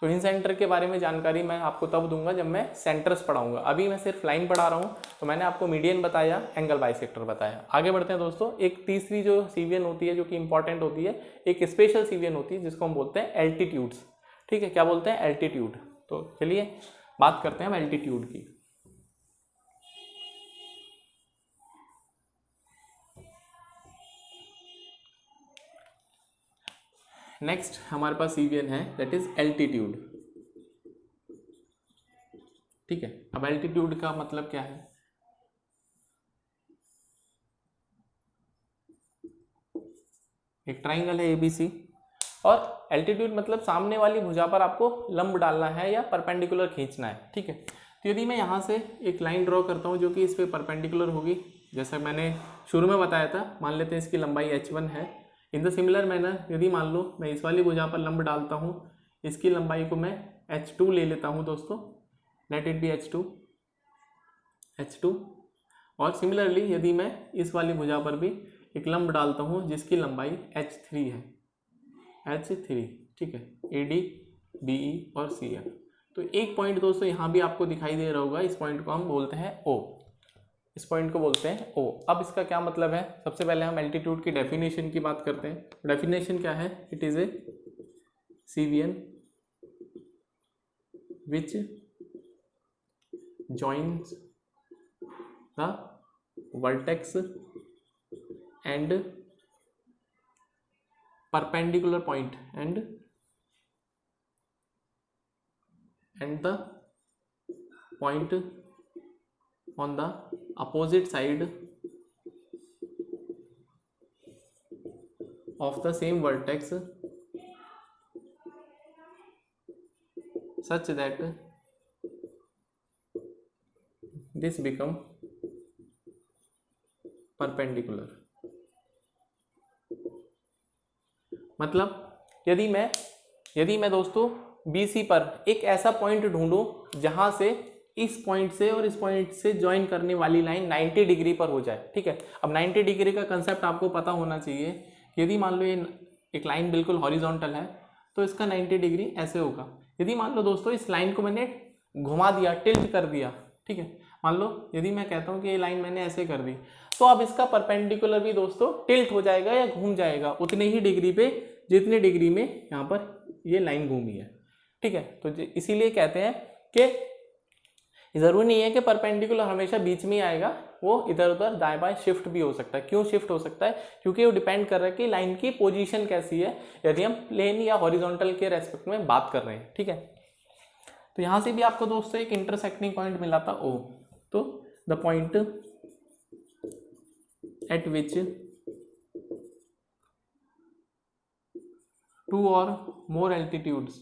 तो इन सेंटर के बारे में जानकारी मैं आपको तब दूंगा जब मैं सेंटर्स पढ़ाऊंगा। अभी मैं सिर्फ लाइन पढ़ा रहा हूँ, तो मैंने आपको मीडियन बताया, एंगल बाइसेक्टर बताया। आगे बढ़ते हैं दोस्तों। एक तीसरी जो सीवियन होती है जो कि इंपॉर्टेंट होती है, एक स्पेशल सीवियन होती है जिसको हम बोलते हैं एल्टीट्यूड्स, ठीक है। क्या बोलते हैं? एल्टीट्यूड। तो चलिए बात करते हैं हम एल्टीट्यूड की। नेक्स्ट हमारे पास सीवियन है, दैट इज एल्टीट्यूड, ठीक है। अब एल्टीट्यूड का मतलब क्या है? एक ट्राइंगल है एबीसी और एल्टीट्यूड मतलब सामने वाली भुजा पर आपको लंब डालना है या परपेंडिकुलर खींचना है, ठीक है। तो यदि मैं यहाँ से एक लाइन ड्रॉ करता हूँ जो कि इस पर परपेंडिकुलर होगी, जैसा मैंने शुरू में बताया था, मान लेते हैं इसकी लंबाई h1 है। इन द सिमिलर मैनर यदि मान लो मैं इस वाली भुजा पर लंब डालता हूँ, इसकी लंबाई को मैं h2 ले लेता हूँ दोस्तों, लेट इट बी h2। और सिमिलरली यदि मैं इस वाली भुजा पर भी एक लंब डालता हूँ जिसकी लंबाई h3 है, h3, ठीक है, AD BE और CF। तो एक पॉइंट दोस्तों यहाँ भी आपको दिखाई दे रहा होगा, इस पॉइंट को हम बोलते हैं O, इस पॉइंट को बोलते हैं O। अब इसका क्या मतलब है? सबसे पहले हम एल्टीट्यूड की डेफिनेशन की बात करते हैं। डेफिनेशन क्या है? It is a cevian which joins the vertex and perpendicular point and the point on the opposite side of the same vertex such that this become perpendicular। मतलब यदि मैं दोस्तों BC पर एक ऐसा पॉइंट ढूंढूं जहां से इस पॉइंट से और इस पॉइंट से ज्वाइन करने वाली लाइन 90 डिग्री पर हो जाए, ठीक है। अब 90 डिग्री का कंसेप्ट आपको पता होना चाहिए। यदि मान लो ये एक लाइन बिल्कुल हॉरिजॉन्टल है तो इसका 90 डिग्री ऐसे होगा। यदि मान लो दोस्तों इस लाइन को मैंने घुमा दिया, टिल्ट कर दिया, ठीक है, मान लो यदि मैं कहता हूँ कि ये लाइन मैंने ऐसे कर दी, तो अब इसका परपेंडिकुलर भी दोस्तों टिल्ट हो जाएगा या घूम जाएगा उतने ही डिग्री पे जितने डिग्री में यहाँ पर ये लाइन घूमी है, ठीक है। तो इसीलिए कहते हैं कि जरूरी नहीं है कि परपेंडिकुलर हमेशा बीच में ही आएगा, वो इधर उधर दाएं बाएं शिफ्ट भी हो सकता है। क्यों शिफ्ट हो सकता है? क्योंकि वो डिपेंड कर रहा है कि लाइन की पोजीशन कैसी है, यदि हम प्लेन या हॉरिजॉन्टल के रेस्पेक्ट में बात कर रहे हैं, ठीक है। तो यहाँ से भी आपको दोस्तों एक इंटरसेक्टिंग पॉइंट मिला था O। तो the point at which two or more altitudes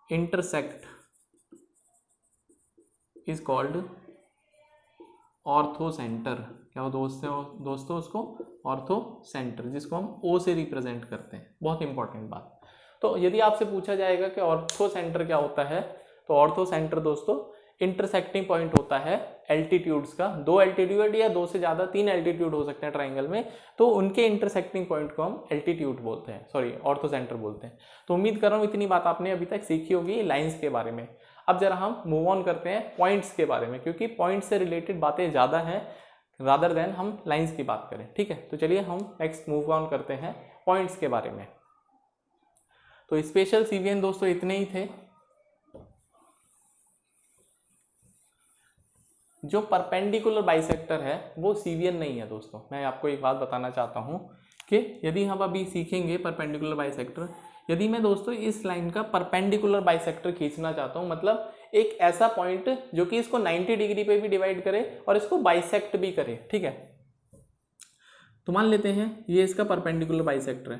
intersect is called ortho centre. क्या हो दोस्तों उसको ऑर्थो सेंटर, जिसको हम O से रिप्रेजेंट करते हैं। बहुत इंपॉर्टेंट बात। तो यदि आपसे पूछा जाएगा कि ऑर्थो सेंटर क्या होता है, तो ऑर्थो सेंटर दोस्तों इंटरसेक्टिंग पॉइंट होता है एल्टीट्यूड्स का। 2 एल्टीट्यूड या 2 से ज़्यादा 3 एल्टीट्यूड हो सकते हैं ट्राइंगल में, तो उनके इंटरसेक्टिंग पॉइंट को हम एल्टीट्यूड बोलते हैं, सॉरी ऑर्थो सेंटर बोलते हैं। तो उम्मीद कर रहा हूँ इतनी बात आपने अभी तक सीखी होगी लाइंस के बारे में। अब जरा हम मूव ऑन करते हैं पॉइंट्स के बारे में, क्योंकि पॉइंट्स से रिलेटेड बातें ज़्यादा हैं रादर देन हम लाइंस की बात करें, ठीक है। तो चलिए हम नेक्स्ट मूव ऑन करते हैं पॉइंट्स के बारे में। तो स्पेशल सीवियन दोस्तों इतने ही थे। जो परपेंडिकुलर बाइसेक्टर है वो सीवियन नहीं है दोस्तों। मैं आपको एक बात बताना चाहता हूँ कि यदि हम अभी सीखेंगे परपेंडिकुलर बाइसेक्टर, यदि मैं दोस्तों इस लाइन का परपेंडिकुलर बाइसेक्टर खींचना चाहता हूँ, मतलब एक ऐसा पॉइंट जो कि इसको 90 डिग्री पे भी डिवाइड करे और इसको बाइसेक्ट भी करे, ठीक है। तो मान लेते हैं ये इसका परपेंडिकुलर बाइसेक्टर है।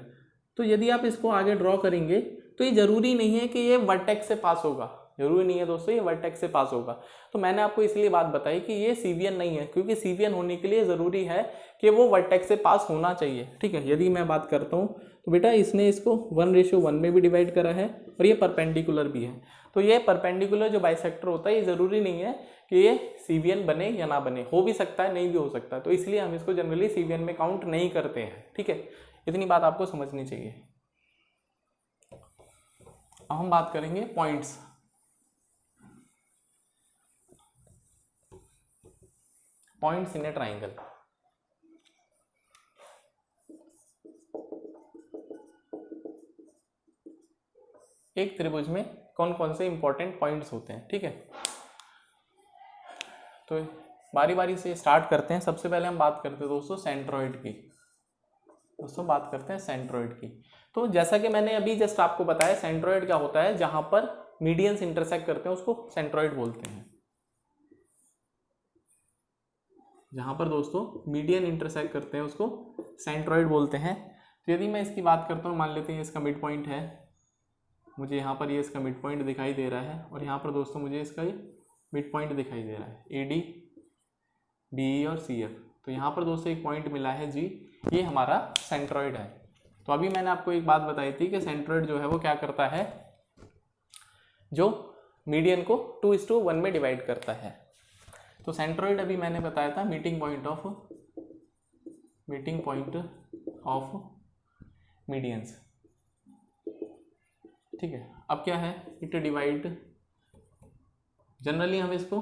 तो यदि आप इसको आगे ड्रॉ करेंगे तो ये जरूरी नहीं है कि ये वर्टेक्स से पास होगा, जरूरी नहीं है दोस्तों ये वर्टेक्स से पास होगा। तो मैंने आपको इसलिए बात बताई कि ये सीवीएन नहीं है, क्योंकि सीवीएन होने के लिए ज़रूरी है कि वो वर्टेक्स से पास होना चाहिए। ठीक है, यदि मैं बात करता हूँ तो बेटा इसने इसको 1:1 में भी डिवाइड करा है और ये परपेंडिकुलर भी है। तो ये परपेंडिकुलर जो बाइसेक्टर होता है ये ज़रूरी नहीं है कि ये सीवीएन बने या ना बने, हो भी सकता है नहीं भी हो सकता है, तो इसलिए हम इसको जनरली सीवीएन में काउंट नहीं करते हैं। ठीक है, इतनी बात आपको समझनी चाहिए। अब हम बात करेंगे points. Points in a triangle. एक त्रिभुज में कौन कौन से इंपॉर्टेंट पॉइंट्स होते हैं। ठीक है, तो बारी बारी से स्टार्ट करते हैं। सबसे पहले हम बात करते हैं दोस्तों सेंट्रॉइड की। बात करते हैं सेंट्रॉइड की। तो जैसा कि मैंने अभी जस्ट आपको बताया, सेंट्रॉइड क्या होता है, जहां पर मीडियंस इंटरसेक्ट करते हैं उसको सेंट्रॉइड बोलते हैं। जहां पर दोस्तों मीडियन इंटरसेक्ट करते हैं उसको सेंट्रॉइड बोलते हैं। तो यदि मैं इसकी बात करता हूँ, मान लेते हैं इसका मिड पॉइंट है, मुझे यहाँ पर ये इसका मिड पॉइंट दिखाई दे रहा है और यहाँ पर दोस्तों मुझे इसका ये मिड पॉइंट दिखाई दे रहा है, AD, BE और CF। तो यहाँ पर दोस्तों एक पॉइंट मिला है G, ये हमारा सेंट्रॉइड है। तो अभी मैंने आपको एक बात बताई थी कि सेंट्रॉइड जो है वो क्या करता है, जो मीडियन को 2:1 में डिवाइड करता है। तो सेंट्रॉइड अभी मैंने बताया था मीटिंग पॉइंट ऑफ मीडियंस। ठीक है, अब क्या है, इट डिवाइड, जनरली हम इसको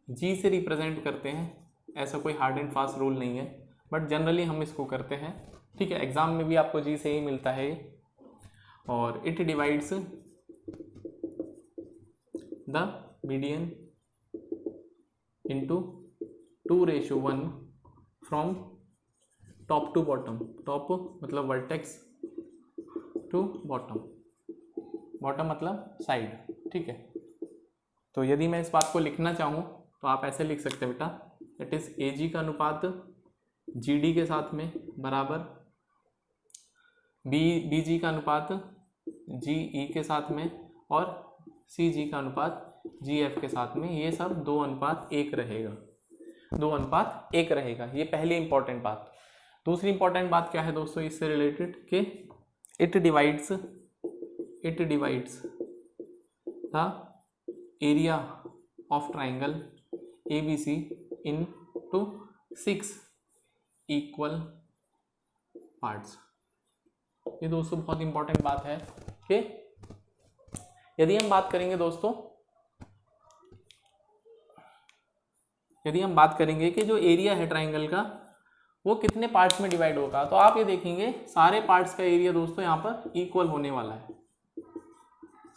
G से रिप्रेजेंट करते हैं, ऐसा कोई हार्ड एंड फास्ट रूल नहीं है, बट जनरली हम इसको करते हैं। ठीक है, एग्जाम में भी आपको G से ही मिलता है ये। और it divides the median into 2:1 from top to bottom. Top मतलब वर्टेक्स टू बॉटम, बॉटम मतलब साइड। ठीक है, तो यदि मैं इस बात को लिखना चाहूँ तो आप ऐसे लिख सकते हैं बेटा, इट इज AG का अनुपात GD के साथ में बराबर BG का अनुपात GE के साथ में और CG का अनुपात GF के साथ में। ये सब 2:1 रहेगा, 2:1 रहेगा। ये पहली इंपॉर्टेंट बात। दूसरी इंपॉर्टेंट बात क्या है दोस्तों इससे रिलेटेड, कि it divides the area of triangle ABC into 6 equal parts. ये दोस्तों बहुत इंपॉर्टेंट बात है कि यदि हम बात करेंगे दोस्तों, यदि हम बात करेंगे कि जो एरिया है ट्राइंगल का वो कितने पार्ट्स में डिवाइड होगा, तो आप ये देखेंगे सारे पार्ट्स का एरिया दोस्तों यहाँ पर इक्वल होने वाला है।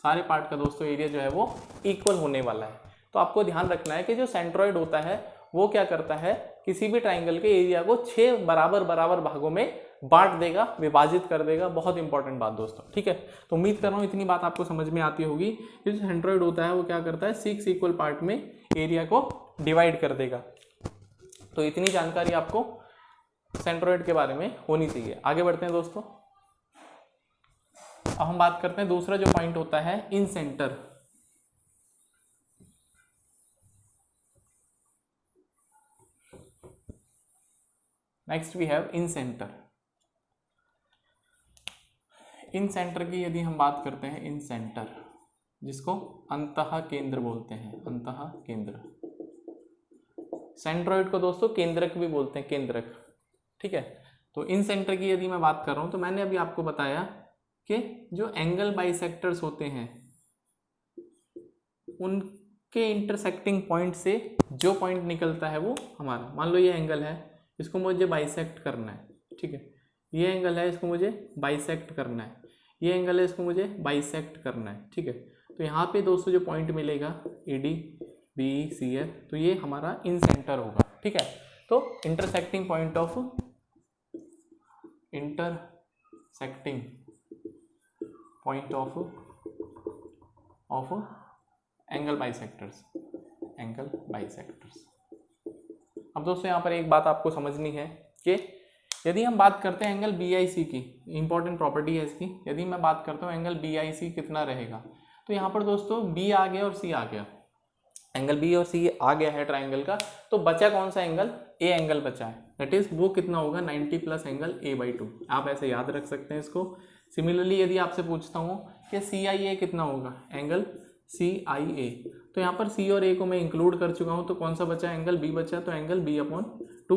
सारे पार्ट का दोस्तों एरिया जो है वो इक्वल होने वाला है। तो आपको ध्यान रखना है कि जो सेंट्रॉइड होता है वो क्या करता है, किसी भी ट्राइंगल के एरिया को 6 बराबर भागों में बांट देगा, विभाजित कर देगा। बहुत इंपॉर्टेंट बात दोस्तों। ठीक है, तो उम्मीद कर रहा हूँ इतनी बात आपको समझ में आती होगी। जो सेंट्रॉइड होता है वो क्या करता है, 6 इक्वल पार्ट में एरिया को डिवाइड कर देगा। तो इतनी जानकारी आपको सेंट्रॉइड के बारे में होनी चाहिए। आगे बढ़ते हैं दोस्तों, अब हम बात करते हैं दूसरा जो पॉइंट होता है incentre. Next we have incentre. Incentre की यदि हम बात करते हैं, इन सेंटर जिसको अंतः केंद्र बोलते हैं, अंतः केंद्र। सेंट्रॉइड को दोस्तों केंद्रक भी बोलते हैं, केंद्रक। ठीक है, तो इन सेंटर की यदि मैं बात कर रहा हूं तो मैंने अभी आपको बताया कि जो एंगल बाइसेक्टर्स होते हैं उनके इंटरसेक्टिंग पॉइंट से जो पॉइंट निकलता है वो हमारा, मान लो ये एंगल है, इसको मुझे बाइसेक्ट करना है। ठीक है, ये एंगल है, इसको मुझे बाइसेक्ट करना है, ये एंगल है, इसको मुझे बाइसेक्ट करना है। ठीक है, तो यहाँ पे दोस्तों जो पॉइंट मिलेगा AD, BE, CF, तो ये हमारा इन सेंटर होगा। ठीक है, तो intersecting point of angle bisectors, angle bisectors. अब दोस्तों यहाँ पर एक बात आपको समझनी है कि यदि हम बात करते हैं एंगल BIC की, इंपॉर्टेंट प्रॉपर्टी है इसकी, यदि मैं बात करता हूँ एंगल BIC कितना रहेगा, तो यहाँ पर दोस्तों बी आ गया और सी आ गया, एंगल बी और सी आ गया है ट्राइंगल का। तो बचा कौन सा एंगल, ए एंगल बचा है, दैट इज वो कितना होगा 90 प्लस एंगल a/2। आप ऐसे याद रख सकते हैं इसको। सिमिलरली यदि आपसे पूछता हूँ कि CIA कितना होगा, एंगल CIA, तो यहाँ पर C और A को मैं इंक्लूड कर चुका हूँ, तो कौन सा बचा, एंगल B बचा, तो एंगल B/2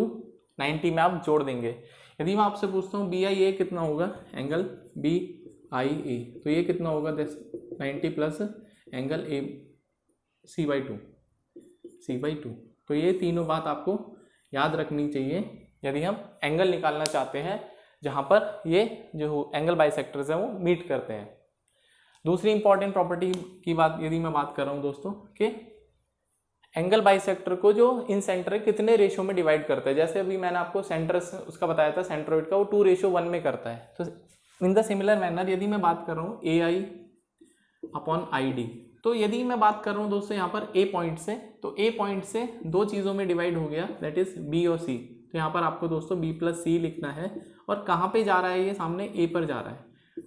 90 में आप जोड़ देंगे। यदि मैं आपसे पूछता हूँ BIA कितना होगा, एंगल BIA, तो ये कितना होगा 90 प्लस एंगल C/2। तो ये तीनों बात आपको याद रखनी चाहिए यदि हम एंगल निकालना चाहते हैं जहाँ पर ये जो एंगल बाइसेक्टर्स हैं वो मीट करते हैं। दूसरी इंपॉर्टेंट प्रॉपर्टी की बात यदि मैं बात कर रहा हूँ दोस्तों कि एंगल बाइसेक्टर को जो इन सेंटर कितने रेशो में डिवाइड करता है, जैसे अभी मैंने आपको सेंटर उसका बताया था सेंट्रोइड का, वो 2:1 में करता है। तो इन द सिमिलर मैनर यदि मैं बात कर रहा हूँ AI/ID, तो यदि मैं बात कर रहा हूँ दोस्तों यहाँ पर ए पॉइंट से, तो ए पॉइंट से दो चीज़ों में डिवाइड हो गया, दैट इज बी और सी। तो यहाँ पर आपको दोस्तों B+C लिखना है, और कहाँ पे जा रहा है, ये सामने ए पर जा रहा है,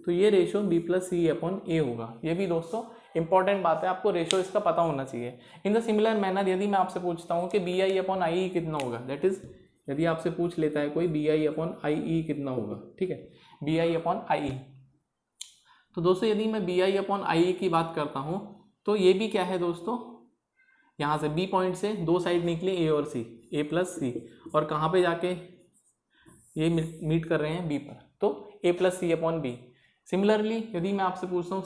तो ये रेशो B+C/A होगा। ये भी दोस्तों इंपॉर्टेंट बात है, आपको रेशो इसका पता होना चाहिए। इन द सिमिलर मैनर यदि मैं आपसे पूछता हूँ कि BI/IE कितना होगा, दैट इज यदि आपसे पूछ लेता है कोई BI/IE कितना होगा, ठीक है, BI/IE, तो दोस्तों यदि मैं BI/IE की बात करता हूँ तो ये भी क्या है दोस्तों, यहाँ से बी पॉइंट से दो साइड निकले ए और सी, A+C, और कहाँ पे जाके ये मीट कर रहे हैं बी पर, तो A+C/B। सिमिलरली यदि मैं आपसे पूछता हूँ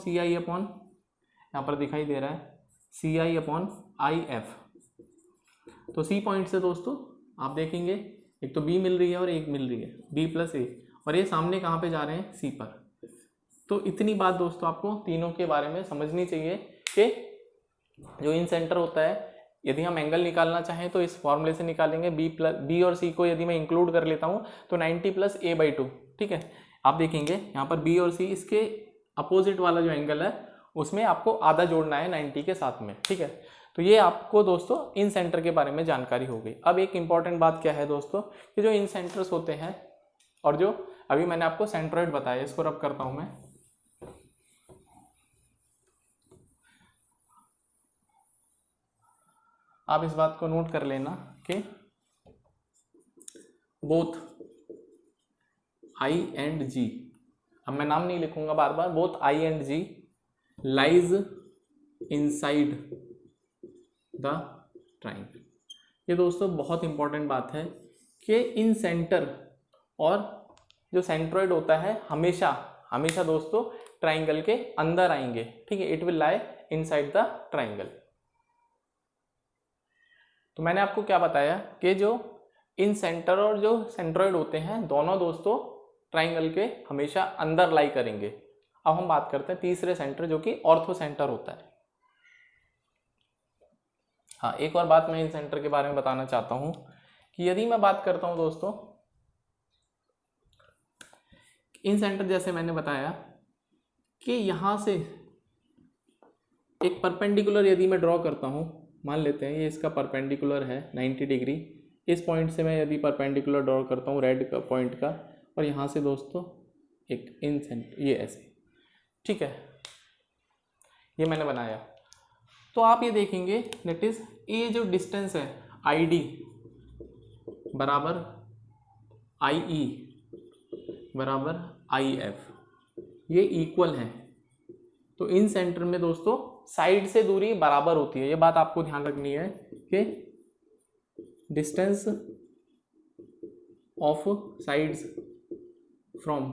यहाँ पर दिखाई दे रहा है CI/IF, तो सी पॉइंट से दोस्तों आप देखेंगे एक तो बी मिल रही है और एक मिल रही है B+A, और ये सामने कहाँ पे जा रहे हैं, सी पर। तो इतनी बात दोस्तों आपको तीनों के बारे में समझनी चाहिए कि जो इन सेंटर होता है, यदि हम एंगल निकालना चाहें तो इस फॉर्मूले से निकालेंगे। बी और सी को यदि मैं इंक्लूड कर लेता हूं तो 90 प्लस A/2, ठीक है। आप देखेंगे यहाँ पर बी और सी, इसके अपोजिट वाला जो एंगल है उसमें आपको आधा जोड़ना है 90 के साथ में, ठीक है। तो ये आपको दोस्तों इन सेंटर के बारे में जानकारी हो गई। अब एक इंपॉर्टेंट बात क्या है दोस्तों कि जो इन सेंटर्स होते हैं और जो अभी मैंने आपको सेंट्रोइड बताया, इसको रब करता हूं मैं, आप इस बात को नोट कर लेना कि बोथ I and G, अब मैं नाम नहीं लिखूंगा बार बार, both I and G lies inside the triangle. ये दोस्तों बहुत इंपॉर्टेंट बात है कि इन सेंटर और जो सेंट्रोइड होता है हमेशा हमेशा दोस्तों ट्राइंगल के अंदर आएंगे, ठीक है, it will lie inside the triangle. तो मैंने आपको क्या बताया कि जो इन सेंटर और जो सेंट्रोइड होते हैं दोनों दोस्तों ट्राइंगल के हमेशा अंदर लाई करेंगे। अब हम बात करते हैं तीसरे सेंटर जो कि ऑर्थो सेंटर होता है। हाँ, एक और बात मैं इन सेंटर के बारे में बताना चाहता हूं कि यदि मैं बात करता हूं दोस्तों इन सेंटर, जैसे मैंने बताया कि यहां से एक परपेंडिकुलर यदि मैं ड्रॉ करता हूं, मान लेते हैं ये इसका परपेंडिकुलर है 90 डिग्री, इस पॉइंट से मैं यदि परपेंडिकुलर ड्रॉ करता हूँ रेड का पॉइंट का, और यहाँ से दोस्तों एक इन सेंटर ये ऐसे, ठीक है, ये मैंने बनाया। तो आप ये देखेंगे दैट इज ये जो डिस्टेंस है ID बराबर IE बराबर IF, ये इक्वल है। तो इन सेंटर में दोस्तों साइड से दूरी बराबर होती है, ये बात आपको ध्यान रखनी है कि डिस्टेंस ऑफ साइड्स फ्रॉम,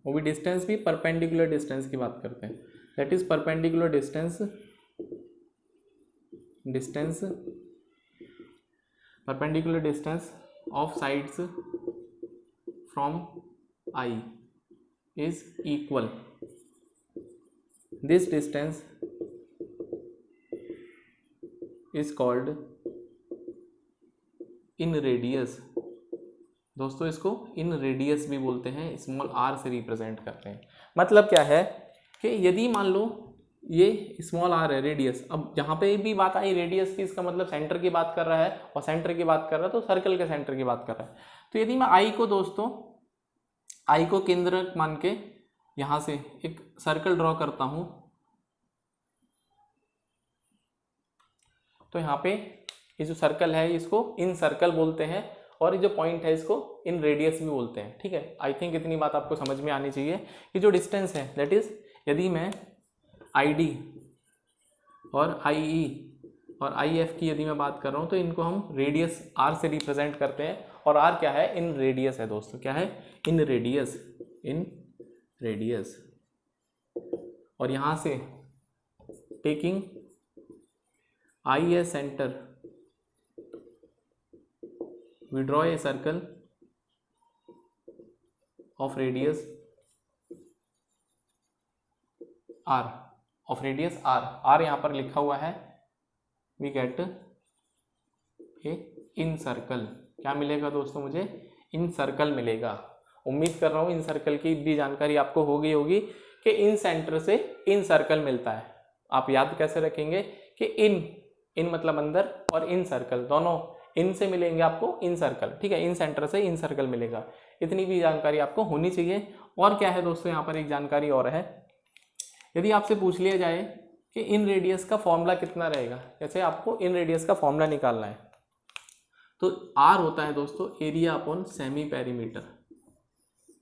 वो भी डिस्टेंस भी परपेंडिकुलर डिस्टेंस की बात करते हैं, that is perpendicular distance perpendicular distance of sides from I is equal, this distance is called in radius। दोस्तों इसको इन रेडियस भी बोलते हैं, स्मॉल r से रिप्रेजेंट करते हैं। मतलब क्या है कि यदि मान लो ये स्मॉल r है रेडियस, अब जहाँ पे भी बात आई रेडियस की, इसका मतलब सेंटर की बात कर रहा है, और सेंटर की बात कर रहा है तो सर्कल के सेंटर की बात कर रहा है। तो यदि मैं I को दोस्तों I को केंद्र मान के यहाँ से एक सर्कल ड्रॉ करता हूँ, तो यहाँ पे ये जो सर्कल है इसको इन सर्कल बोलते हैं, और ये जो पॉइंट है इसको इन रेडियस भी बोलते हैं। ठीक है, आई थिंक इतनी बात आपको समझ में आनी चाहिए कि जो डिस्टेंस है दैट इज, यदि मैं ID और IE और IF की यदि मैं बात कर रहा हूँ तो इनको हम रेडियस R से रिप्रेजेंट करते हैं, और R क्या है, इन रेडियस है दोस्तों, क्या है, इन रेडियस, इन रेडियस। और यहाँ से taking I as center we draw a circle of radius R, of radius R, R यहाँ पर लिखा हुआ है, we get a in circle। क्या मिलेगा दोस्तों, मुझे इन सर्कल मिलेगा। उम्मीद कर रहा हूँ इन सर्कल की भी जानकारी आपको हो गई होगी कि इन सेंटर से इन सर्कल मिलता है। आप याद कैसे रखेंगे कि इन मतलब अंदर, और इन सर्कल दोनों इन से मिलेंगे आपको इन सर्कल। ठीक है, इन सेंटर से इन सर्कल मिलेगा। इतनी भी जानकारी आपको होनी चाहिए। और क्या है दोस्तों, यहाँ पर एक जानकारी और है, यदि आपसे पूछ लिया जाए कि इन रेडियस का फॉर्मूला कितना रहेगा, जैसे आपको इन रेडियस का फॉर्मूला निकालना है, तो R होता है दोस्तों area upon semi perimeter,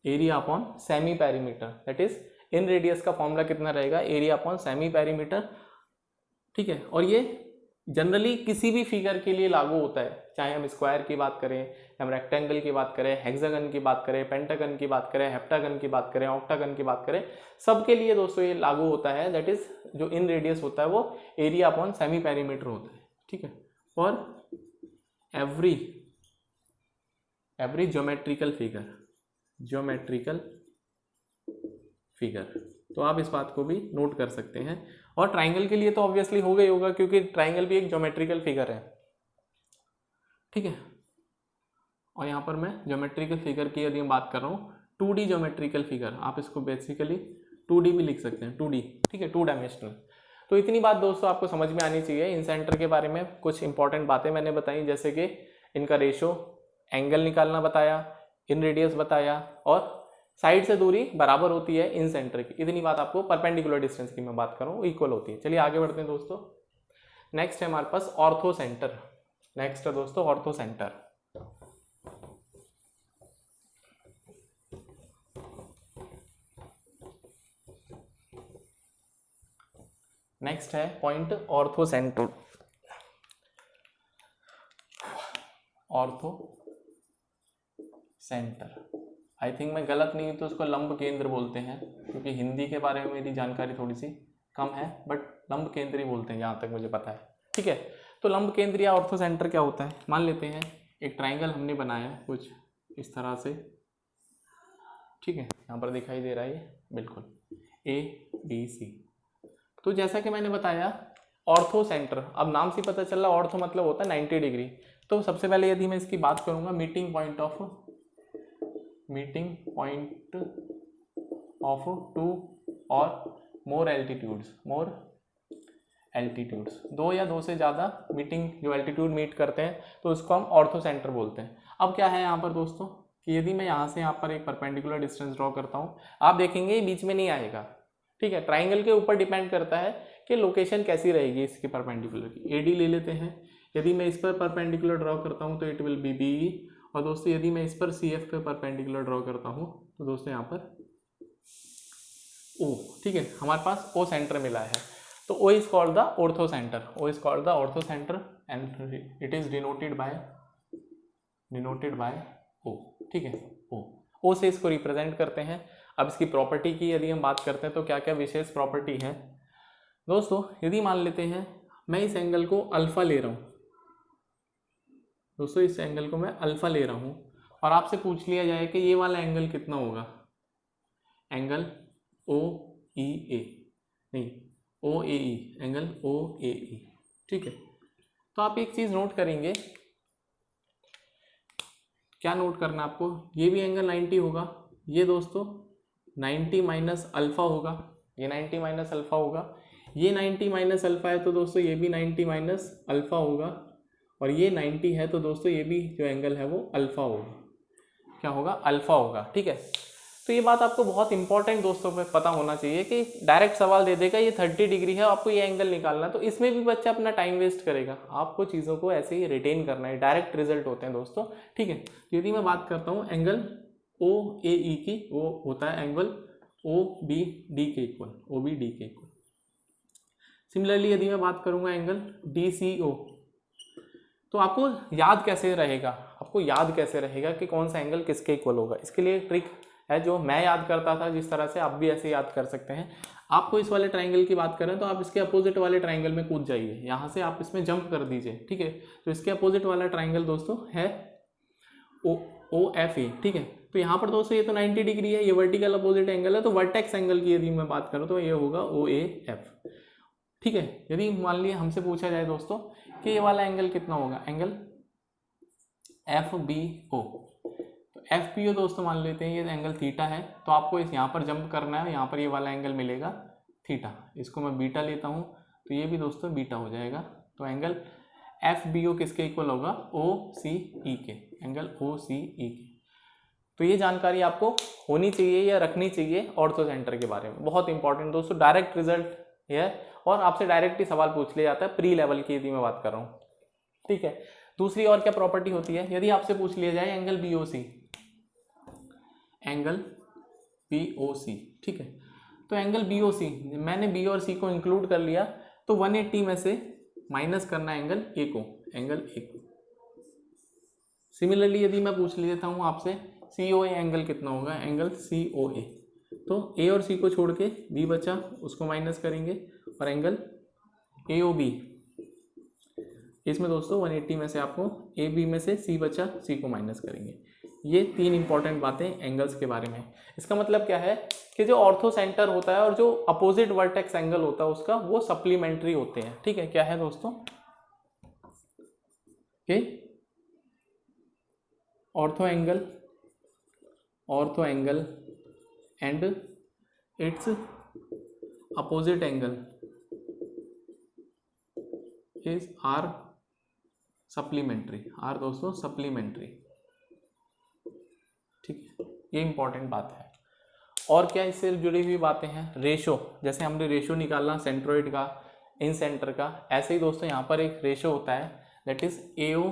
area upon semi perimeter, that is in radius का फॉर्मूला कितना रहेगा, एरिया अपॉन सेमी पेरीमीटर। ठीक है, और ये जनरली किसी भी फिगर के लिए लागू होता है, चाहे हम स्क्वायर की बात करें, हम रेक्टेंगल की बात करें, हेक्सागन की बात करें, पेंटागन की बात करें, हेप्टागन की बात करें, ऑक्टागन की बात करें, सबके लिए दोस्तों ये लागू होता है। दैट इज जो इन रेडियस होता है वो एरिया अपॉन सेमी पेरीमीटर होता है। ठीक है, और एवरी ज्योमेट्रिकल फिगर, तो आप इस बात को भी नोट कर सकते हैं। और ट्राइंगल के लिए तो ऑब्वियसली हो गई होगा, क्योंकि ट्राइंगल भी एक ज्योमेट्रिकल फिगर है। ठीक है, और यहाँ पर मैं ज्योमेट्रिकल फिगर की यदि मैं बात कर रहा हूँ, 2D ज्योमेट्रिकल फिगर, आप इसको बेसिकली 2D भी लिख सकते हैं, 2D। ठीक है, 2 डायमेंशनल। तो इतनी बात दोस्तों आपको समझ में आनी चाहिए। इन सेंटर के बारे में कुछ इंपॉर्टेंट बातें मैंने बताई, जैसे कि इनका रेशो, एंगल निकालना बताया, इन रेडियस बताया, और साइड से दूरी बराबर होती है इन सेंटर की। इतनी बात आपको परपेंडिकुलर डिस्टेंस की मैं बात कर रहा हूँ, इक्वल होती है। चलिए आगे बढ़ते हैं दोस्तों। नेक्स्ट है हमारे पास ऑर्थो सेंटर। नेक्स्ट है दोस्तों ऑर्थो सेंटर। नेक्स्ट है point ortho centre. Ortho centre, I think मैं गलत नहीं तो उसको लंब केंद्र बोलते हैं, क्योंकि हिंदी के बारे में मेरी जानकारी थोड़ी सी कम है, बट लंब केंद्र ही बोलते हैं जहाँ तक मुझे पता है। ठीक है, तो लंब केंद्र या ऑर्थो सेंटर क्या होता है, मान लेते हैं एक ट्राइंगल हमने बनाया है कुछ इस तरह से। ठीक है, यहाँ पर दिखाई दे रहा है ये बिल्कुल ABC। तो जैसा कि मैंने बताया ऑर्थो सेंटर, अब नाम से पता चल रहा ऑर्थो मतलब होता है 90 डिग्री। तो सबसे पहले यदि मैं इसकी बात करूँगा, मीटिंग पॉइंट ऑफ 2 और मोर एल्टीट्यूड्स, 2 या 2 से ज़्यादा मीटिंग, जो एल्टीट्यूड मीट करते हैं, तो उसको हम ऑर्थो सेंटर बोलते हैं। अब क्या है यहाँ पर दोस्तों कि यदि मैं यहाँ से यहाँ पर एक परपेंडिकुलर डिस्टेंस ड्रॉ करता हूँ, आप देखेंगे ये बीच में नहीं आएगा। ठीक है, ट्राइंगल के ऊपर डिपेंड करता है कि लोकेशन कैसी रहेगी इसकी परपेंडिकुलर की। AD ले लेते हैं, यदि मैं इस पर परपेंडिकुलर ड्रॉ करता हूँ तो इट विल बी BE, और दोस्तों यदि मैं इस पर CF पे परपेंडिकुलर ड्रॉ करता हूँ तो दोस्तों यहाँ पर O। ठीक है, हमारे पास O सेंटर मिला है, तो O is called the ortho centre, O is called the ortho centre and it is denoted by O। ठीक है, O से इसको रिप्रेजेंट करते हैं। अब इसकी प्रॉपर्टी की यदि हम बात करते हैं तो क्या क्या विशेष प्रॉपर्टी है दोस्तों। यदि मान लेते हैं मैं इस एंगल को अल्फा ले रहा हूँ दोस्तों, इस एंगल को मैं अल्फा ले रहा हूँ, और आपसे पूछ लिया जाए कि ये वाला एंगल कितना होगा, एंगल OEA, नहीं OAE, एंगल OAE। ठीक है, तो आप एक चीज़ नोट करेंगे, क्या नोट करना आपको, ये भी एंगल 90 होगा, ये दोस्तों 90 माइनस अल्फा होगा, ये 90 माइनस अल्फा होगा, ये 90 माइनस अल्फा है तो दोस्तों ये भी 90 माइनस अल्फा होगा, और ये 90 है तो दोस्तों ये भी जो एंगल है वो अल्फा होगा। क्या होगा, अल्फा होगा। ठीक है, तो ये बात आपको बहुत इंपॉर्टेंट दोस्तों पे पता होना चाहिए कि डायरेक्ट सवाल दे देगा ये 30 डिग्री है, आपको ये एंगल निकालना है, तो इसमें भी बच्चा अपना टाइम वेस्ट करेगा। आपको चीज़ों को ऐसे ही रिटेन करना है, डायरेक्ट रिजल्ट होते हैं दोस्तों, ठीक है। यदि मैं बात करता हूँ एंगल ओ ए ई की, वो होता है एंगल ओ बी डी के इक्वल, ओ बी डी के इक्वल। सिमिलरली यदि मैं बात करूँगा एंगल डी सी ओ, तो आपको याद कैसे रहेगा, आपको याद कैसे रहेगा कि कौन सा एंगल किसके इक्वल होगा। इसके लिए ट्रिक है जो मैं याद करता था, जिस तरह से आप भी ऐसे याद कर सकते हैं। आपको इस वाले ट्राइंगल की बात करें तो आप इसके अपोजिट वाले ट्राइंगल में कूद जाइए, यहाँ से आप इसमें जंप कर दीजिए, ठीक है। तो इसके अपोजिट वाला ट्राइंगल दोस्तों है ओ एफ ए, ठीक है। तो यहाँ पर दोस्तों ये तो 90 डिग्री है, ये वर्टिकल अपोजिट एंगल है, तो वर्टेक्स एंगल की यदि मैं बात करूँ तो ये होगा ओ ए एफ, ठीक है। यदि मान लिया हमसे पूछा जाए दोस्तों कि ये वाला एंगल कितना होगा, एंगल एफ बी ओ, तो एफ बी ओ दोस्तों मान लेते हैं ये एंगल थीटा है, तो आपको इस यहाँ पर जंप करना है, यहाँ पर ये वाला एंगल मिलेगा थीटा, इसको मैं बीटा लेता हूँ, तो ये भी दोस्तों बीटा हो जाएगा। तो एंगल एफ बी ओ किसके इक्वल होगा, ओ सी ई के, एंगल ओ सी ई के। तो ये जानकारी आपको होनी चाहिए या रखनी चाहिए ऑर्थो सेंटर के बारे में, बहुत इंपॉर्टेंट दोस्तों। डायरेक्ट रिजल्ट है और आपसे डायरेक्ट ही सवाल पूछ लिया जाता है प्री लेवल की यदि मैं बात कर रहा हूँ, ठीक है। दूसरी और क्या प्रॉपर्टी होती है, यदि आपसे पूछ लिया जाए एंगल बी ओ सी, एंगल बी ओ सी, ठीक है। तो एंगल बी ओ सी, मैंने बी और सी को इंक्लूड कर लिया, तो 180 में से माइनस करना एंगल ए को, एंगल ए को। सिमिलरली यदि मैं पूछ लेता हूँ आपसे सी ओ ए एंगल कितना होगा, एंगल सी ओ ए, तो ए और सी को छोड़ के बी बचा, उसको माइनस करेंगे, और एंगल ए ओ बी, इसमें दोस्तों 180 में से आपको ए बी में से सी बचा, सी को माइनस करेंगे। ये तीन इंपॉर्टेंट बातें एंगल्स के बारे में। इसका मतलब क्या है कि जो ऑर्थो सेंटर होता है और जो अपोजिट वर्टेक्स एंगल होता है उसका, वो सप्लीमेंट्री होते हैं, ठीक है। क्या है दोस्तों कि ortho angle and its opposite angle is are supplementary, are दोस्तों सप्लीमेंट्री, ठीक है। ये इंपॉर्टेंट बात है। और क्या इससे जुड़ी हुई बातें हैं, रेशो, जैसे हमने रेशो निकालना सेंट्रोइड का इन सेंटर का, ऐसे ही दोस्तों यहाँ पर एक रेशो होता है दैट इज एओ।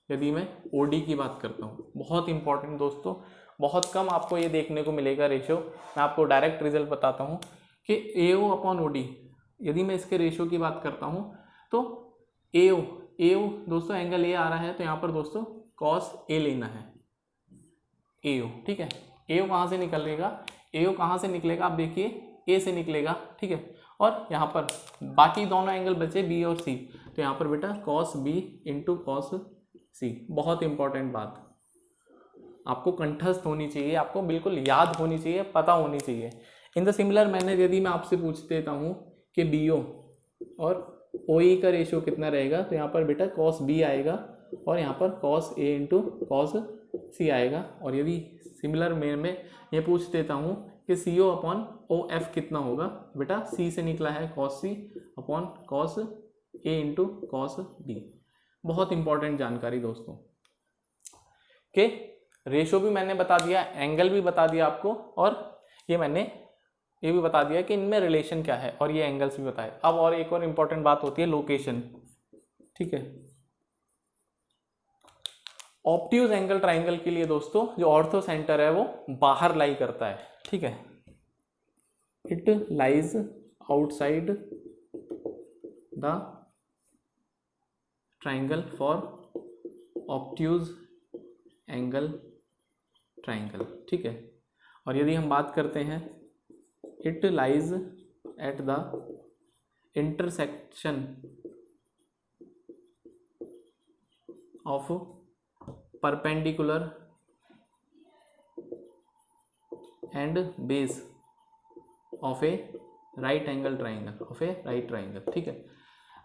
यदि मैं ओडी की बात करता हूँ, बहुत इंपॉर्टेंट दोस्तों, बहुत कम आपको ये देखने को मिलेगा रेशो। मैं आपको डायरेक्ट रिजल्ट बताता हूँ कि एओ अपॉन ओडी, यदि मैं इसके रेशो की बात करता हूँ तो एओ दोस्तों एंगल ए आ रहा है, तो यहाँ पर दोस्तों कॉस ए लेना है, एओ, ठीक है। एओ कहाँ से निकलेगा, एओ कहाँ से निकलेगा, आप देखिए ए से निकलेगा, ठीक है। और यहाँ पर बाकी दोनों एंगल बचे बी और सी, तो यहाँ पर बेटा कॉस बी इंटू कॉस सी। बहुत इंपॉर्टेंट बात, आपको कंठस्थ होनी चाहिए, आपको बिल्कुल याद होनी चाहिए, पता होनी चाहिए। इन द सिमिलर मैंने यदि मैं आपसे पूछ देता हूँ कि बी ओ और ओ ई का रेशियो कितना रहेगा, तो यहाँ पर बेटा कॉस बी आएगा और यहाँ पर कॉस ए इंटू कॉस सी आएगा। और यदि सिमिलर में ये पूछ देता हूँ कि सी ओ अपॉन ओ एफ कितना होगा, बेटा सी से निकला है cos C upon cos A into cos B. बहुत इंपॉर्टेंट जानकारी दोस्तों के रेशो भी मैंने बता दिया, एंगल भी बता दिया आपको, और ये मैंने ये भी बता दिया कि इनमें रिलेशन क्या है, और ये एंगल्स भी बताए। अब और एक और इम्पॉर्टेंट बात होती है लोकेशन, ठीक है। ऑब्ट्यूज एंगल ट्राइंगल के लिए दोस्तों जो ऑर्थो सेंटर है वो बाहर लाई करता है, ठीक है। It lies outside the triangle for obtuse angle triangle, ठीक है। और यदि हम बात करते हैं it lies at the intersection of perpendicular and base of A right angle triangle, ठीक है।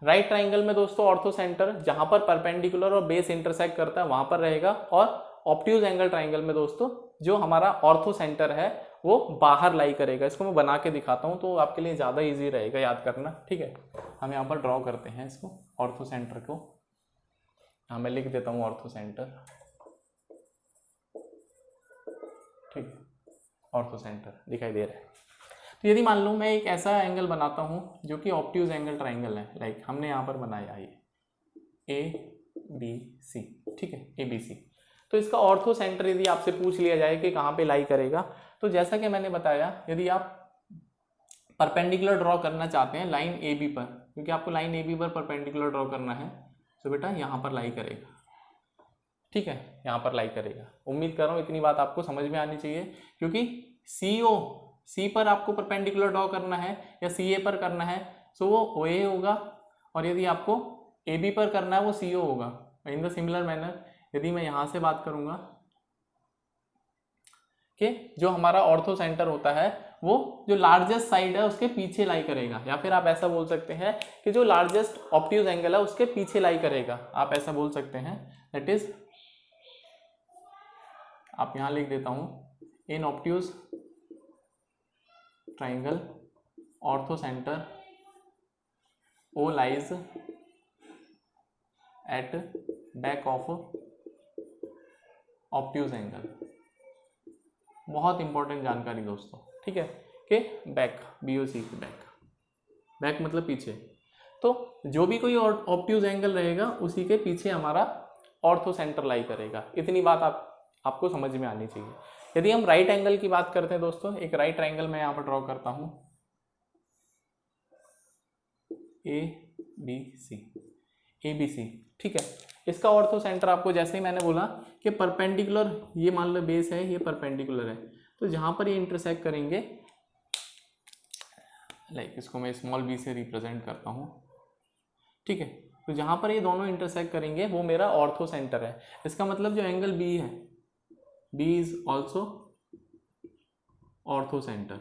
राइट ट्राइंगल में दोस्तों ऑर्थो सेंटर जहां पर परपेंडिकुलर और बेस इंटरसेक्ट करता है वहां पर रहेगा, और ऑब्ट्यूज एंगल ट्राइंगल में दोस्तों जो हमारा ऑर्थो सेंटर है वो बाहर लाई करेगा। इसको मैं बना के दिखाता हूं तो आपके लिए ज़्यादा इजी रहेगा याद करना, ठीक है। हम यहाँ पर ड्रॉ करते हैं इसको, ऑर्थो सेंटर को। हाँ, मैं लिख देता हूँ ऑर्थो सेंटर, ठीक है। ऑर्थो सेंटर दिखाई दे रहा है। तो यदि मान लो मैं एक ऐसा एंगल बनाता हूँ जो कि ऑब्ट्यूज एंगल ट्राइंगल है, लाइक हमने यहाँ पर बनाया ये ABC, ठीक है, ABC। तो इसका ऑर्थो सेंटर यदि आपसे पूछ लिया जाए कि कहाँ पे लाई करेगा, तो जैसा कि मैंने बताया, यदि आप परपेंडिकुलर ड्रॉ करना चाहते हैं लाइन AB पर, क्योंकि आपको लाइन AB पर परपेंडिकुलर ड्रॉ करना है, तो बेटा यहाँ पर लाई करेगा, ठीक है, यहाँ पर लाई करेगा। उम्मीद कर रहा हूँ इतनी बात आपको समझ में आनी चाहिए, क्योंकि C पर आपको परपेंडिकुलर ड्रॉ करना है या CA पर करना है, सो वो OA होगा, और यदि आपको AB पर करना है वो CO होगा। इन द सिमिलर मैनर यदि मैं यहाँ से बात करूँगा कि जो हमारा ऑर्थो सेंटर होता है वो जो लार्जेस्ट साइड है उसके पीछे लाई करेगा, या फिर आप ऐसा बोल सकते हैं कि जो लार्जेस्ट ऑब्ट्यूज एंगल है उसके पीछे लाई करेगा, आप ऐसा बोल सकते हैं। दैट इज, आप यहां लिख देता हूं, in obtuse triangle orthocentre O lies at back of obtuse angle. बहुत इंपॉर्टेंट जानकारी दोस्तों, ठीक है, कि बैक, BOC की बैक मतलब पीछे। तो जो भी कोई ऑब्ट्यूज एंगल रहेगा उसी के पीछे हमारा ऑर्थो सेंटर लाई करेगा। इतनी बात आपको समझ में आनी चाहिए। यदि हम राइट एंगल की बात करते हैं दोस्तों, एक राइट ट्राइंगल मैं यहाँ पर ड्रॉ करता हूँ, ABC, ठीक है। इसका ऑर्थो सेंटर आपको जैसे ही मैंने बोला कि परपेंडिकुलर, ये मान लो बेस है, ये परपेंडिकुलर है, तो जहां पर ये इंटरसेक्ट करेंगे, लाइक इसको मैं स्मॉल b से रिप्रेजेंट करता हूं, ठीक है, तो जहां पर ये दोनों इंटरसेक्ट करेंगे वो मेरा ऑर्थो सेंटर है। इसका मतलब जो एंगल B है, B is also ortho centre,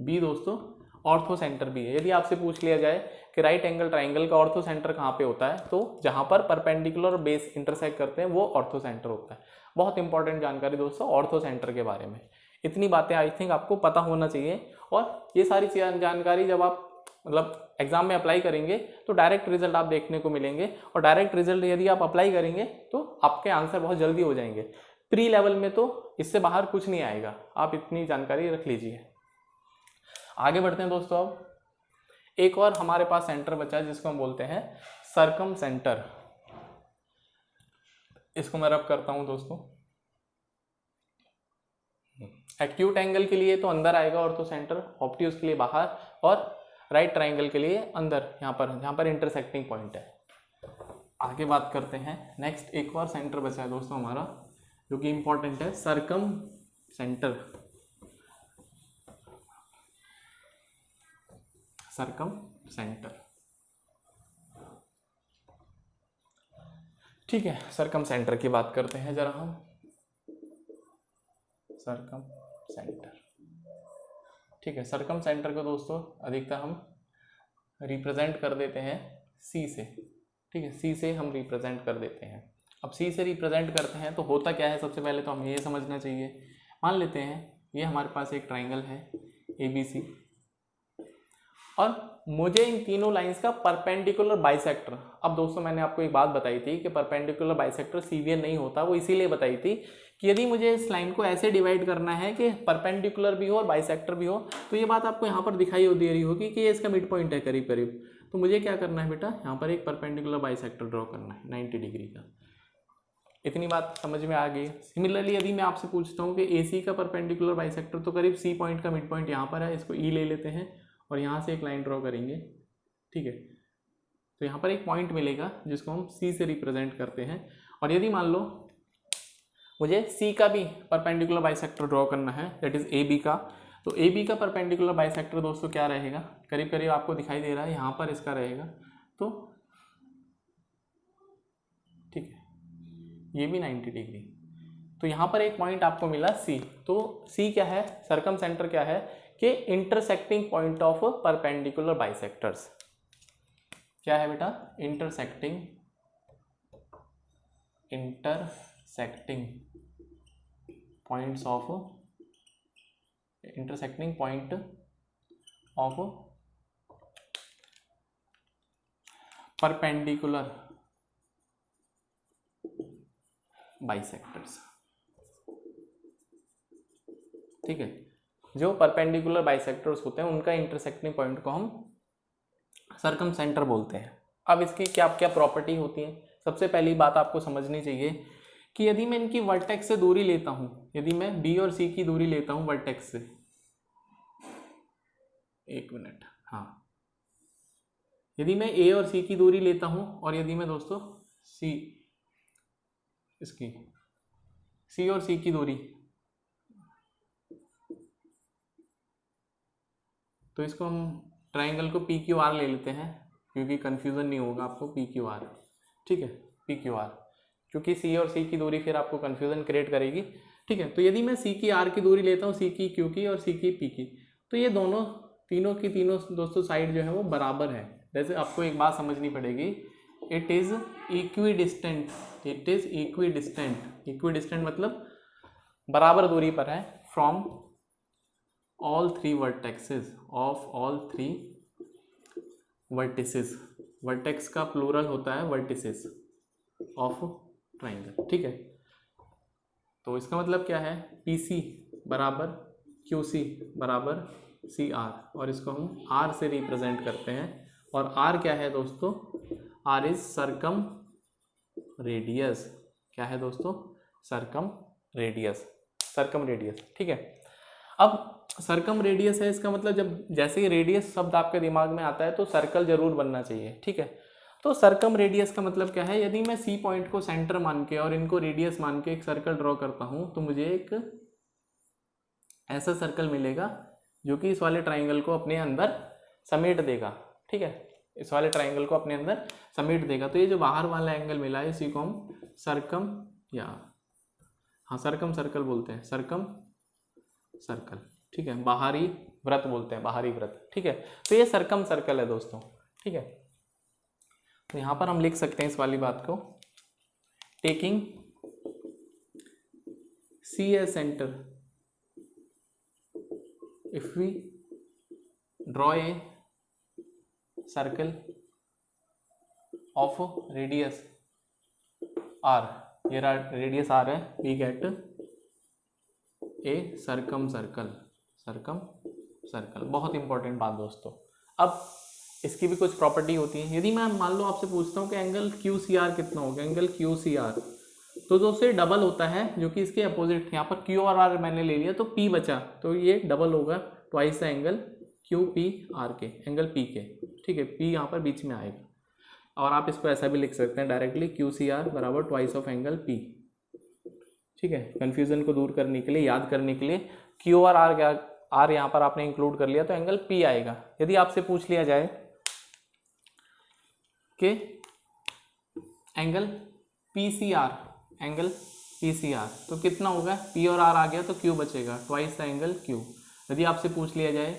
B दोस्तों ऑर्थो सेंटर भी है। यदि आपसे पूछ लिया जाए कि राइट एंगल ट्राइंगल का ऑर्थो सेंटर कहाँ पे होता है, तो जहां पर परपेंडिकुलर और बेस इंटरसेक्ट करते हैं वो ऑर्थो सेंटर होता है। बहुत इंपॉर्टेंट जानकारी दोस्तों ऑर्थो सेंटर के बारे में। इतनी बातें आई थिंक आपको पता होना चाहिए, और ये सारी जानकारी जब आप मतलब एग्जाम में अप्लाई करेंगे तो डायरेक्ट रिजल्ट आप देखने को मिलेंगे, और डायरेक्ट रिजल्ट यदि आप अप्लाई करेंगे तो आपके आंसर बहुत जल्दी हो जाएंगे। प्री लेवल में तो इससे बाहर कुछ नहीं आएगा, आप इतनी जानकारी रख लीजिए। आगे बढ़ते हैं दोस्तों। अब एक और हमारे पास सेंटर बचा है जिसको हम बोलते हैं सर्कम सेंटर। इसको मैं रब करता हूं दोस्तों। एक्यूट एंगल के लिए तो अंदर आएगा ऑर्थो सेंटर, ऑब्ट्यूज के लिए बाहर, और राइट ट्राइंगल के लिए अंदर, यहाँ पर जहाँ पर इंटरसेक्टिंग पॉइंट है। आगे बात करते हैं। नेक्स्ट एक और सेंटर बचा है दोस्तों हमारा जो कि इंपॉर्टेंट है, सर्कम सेंटर, ठीक है। सर्कम सेंटर की बात करते हैं जरा हम। सर्कम सेंटर, ठीक है। सर्कम सेंटर को दोस्तों अधिकतर हम रिप्रेजेंट कर देते हैं C से, ठीक है, C से हम रिप्रेजेंट कर देते हैं। अब C से रिप्रेजेंट करते हैं तो होता क्या है, सबसे पहले तो हमें ये समझना चाहिए। मान लेते हैं ये हमारे पास एक ट्राइंगल है ABC, और मुझे इन तीनों लाइंस का परपेंडिकुलर बाइसेक्टर, अब दोस्तों मैंने आपको एक बात बताई थी कि परपेंडिकुलर बाइसेक्टर सीवियर नहीं होता, वो इसीलिए बताई थी कि यदि मुझे इस लाइन को ऐसे डिवाइड करना है कि परपेंडिकुलर भी हो और बाइसेक्टर भी हो, तो ये बात आपको यहाँ पर दिखाई दे रही होगी कि ये इसका मिड पॉइंट है करीब करीब। तो मुझे क्या करना है बेटा, यहाँ पर एक परपेंडिकुलर बाइसेक्टर ड्रॉ करना है 90 डिग्री का। इतनी बात समझ में आ गई। सिमिलरली यदि मैं आपसे पूछता हूँ कि AC का परपेंडिकुलर बाइसेक्टर तो करीब C पॉइंट का मिड पॉइंट यहाँ पर है, इसको E ले लेते हैं और यहाँ से एक लाइन ड्रॉ करेंगे, ठीक है। तो यहाँ पर एक पॉइंट मिलेगा जिसको हम C से रिप्रेजेंट करते हैं। और यदि मान लो मुझे C का भी परपेंडिकुलर बाइसेक्टर ड्रॉ करना है, दैट इज AB का, तो AB का परपेंडिकुलर बाइसेक्टर दोस्तों क्या रहेगा, करीब करीब आपको दिखाई दे रहा है, यहाँ पर इसका रहेगा, तो ठीक है, ये भी 90 डिग्री। तो यहाँ पर एक पॉइंट आपको मिला C, तो C क्या है, सर्कम सेंटर क्या है कि intersecting point of perpendicular bisectors. क्या है बेटा, intersecting points of intersecting point of perpendicular bisectors. ठीक है, जो परपेंडिकुलर बाइसेक्टर्स होते हैं उनका इंटरसेक्टिंग पॉइंट को हम सर्कम सेंटर बोलते हैं। अब इसकी क्या क्या प्रॉपर्टी होती है, सबसे पहली बात आपको समझनी चाहिए कि यदि मैं इनकी वर्टेक्स से दूरी लेता हूँ, यदि मैं बी और सी की दूरी लेता हूँ वर्टेक्स से, एक मिनट, हाँ, यदि मैं ए और सी की दूरी लेता हूँ और यदि मैं दोस्तों सी इसकी सी और सी की दूरी, तो इसको हम ट्राइंगल को पी क्यू आर ले लेते हैं क्योंकि कंफ्यूजन नहीं होगा आपको, पी क्यू आर, ठीक है, पी क्यू आर, क्योंकि सी और सी की दूरी फिर आपको कंफ्यूजन क्रिएट करेगी, ठीक है। तो यदि मैं सी की आर की दूरी लेता हूँ, सी की क्यू की और सी की पी की, तो ये दोनों तीनों की तीनों दोस्तों साइड जो है वो बराबर है। जैसे आपको एक बात समझनी पड़ेगी, it is equi distant, it is equi distant, equi distant मतलब बराबर दूरी पर है from all three vertices of all three vertices, vertex का प्लूरल होता है vertices of triangle, ठीक है। तो इसका मतलब क्या है, PC बराबर QC बराबर CR, और इसको हम R से रिप्रेजेंट करते हैं, और R क्या है दोस्तों, R इज सर्कम रेडियस, क्या है दोस्तों, सर्कम रेडियस, सर्कम रेडियस, ठीक है। अब सर्कम रेडियस है, इसका मतलब जब जैसे ही रेडियस शब्द आपके दिमाग में आता है तो सर्कल जरूर बनना चाहिए, ठीक है। तो सर्कम रेडियस का मतलब क्या है, यदि मैं सी पॉइंट को सेंटर मान के और इनको रेडियस मान के एक सर्कल ड्रॉ करता हूं तो मुझे एक ऐसा सर्कल मिलेगा जो कि इस वाले ट्राइंगल को अपने अंदर समेट देगा, ठीक है, इस वाले ट्राइंगल को अपने अंदर समेट देगा। तो ये जो बाहर वाला एंगल मिला है इसी को हम सर्कम या हाँ सर्कम सर्कल बोलते हैं, सर्कम सर्कल, ठीक है, बाहरी वृत्त बोलते हैं, बाहरी वृत्त, ठीक है। तो ये सर्कम सर्कल है दोस्तों, ठीक है। तो यहां पर हम लिख सकते हैं इस वाली बात को, taking C as centre, if we draw a circle of radius R, ये रेडियस आर है, we get a circumcircle, circumcircle, बहुत इंपॉर्टेंट बात दोस्तों। अब इसकी भी कुछ प्रॉपर्टी होती है, यदि मैं मान लो आपसे पूछता हूँ कि एंगल क्यू सी आर कितना होगा, एंगल क्यू सी आर, तो दोस्तों डबल होता है जो कि इसके अपोजिट, यहाँ पर क्यू और आर मैंने ले लिया तो पी बचा, तो ये डबल होगा twice the angle Q P R के, एंगल पी के, ठीक है, पी यहाँ पर बीच में आएगा, और आप इसको ऐसा भी लिख सकते हैं डायरेक्टली, क्यू सी आर बराबर ट्वाइस ऑफ एंगल पी, ठीक है। कंफ्यूजन को दूर करने के लिए, याद करने के लिए, क्यू और आर क्या, आर यहाँ पर आपने इंक्लूड कर लिया तो एंगल पी आएगा। यदि आपसे पूछ लिया जाए कि angle P C R, angle P C R तो कितना होगा, पी और आर आ गया तो क्यू बचेगा, ट्वाइस द एंगल क्यू। यदि आपसे पूछ लिया जाए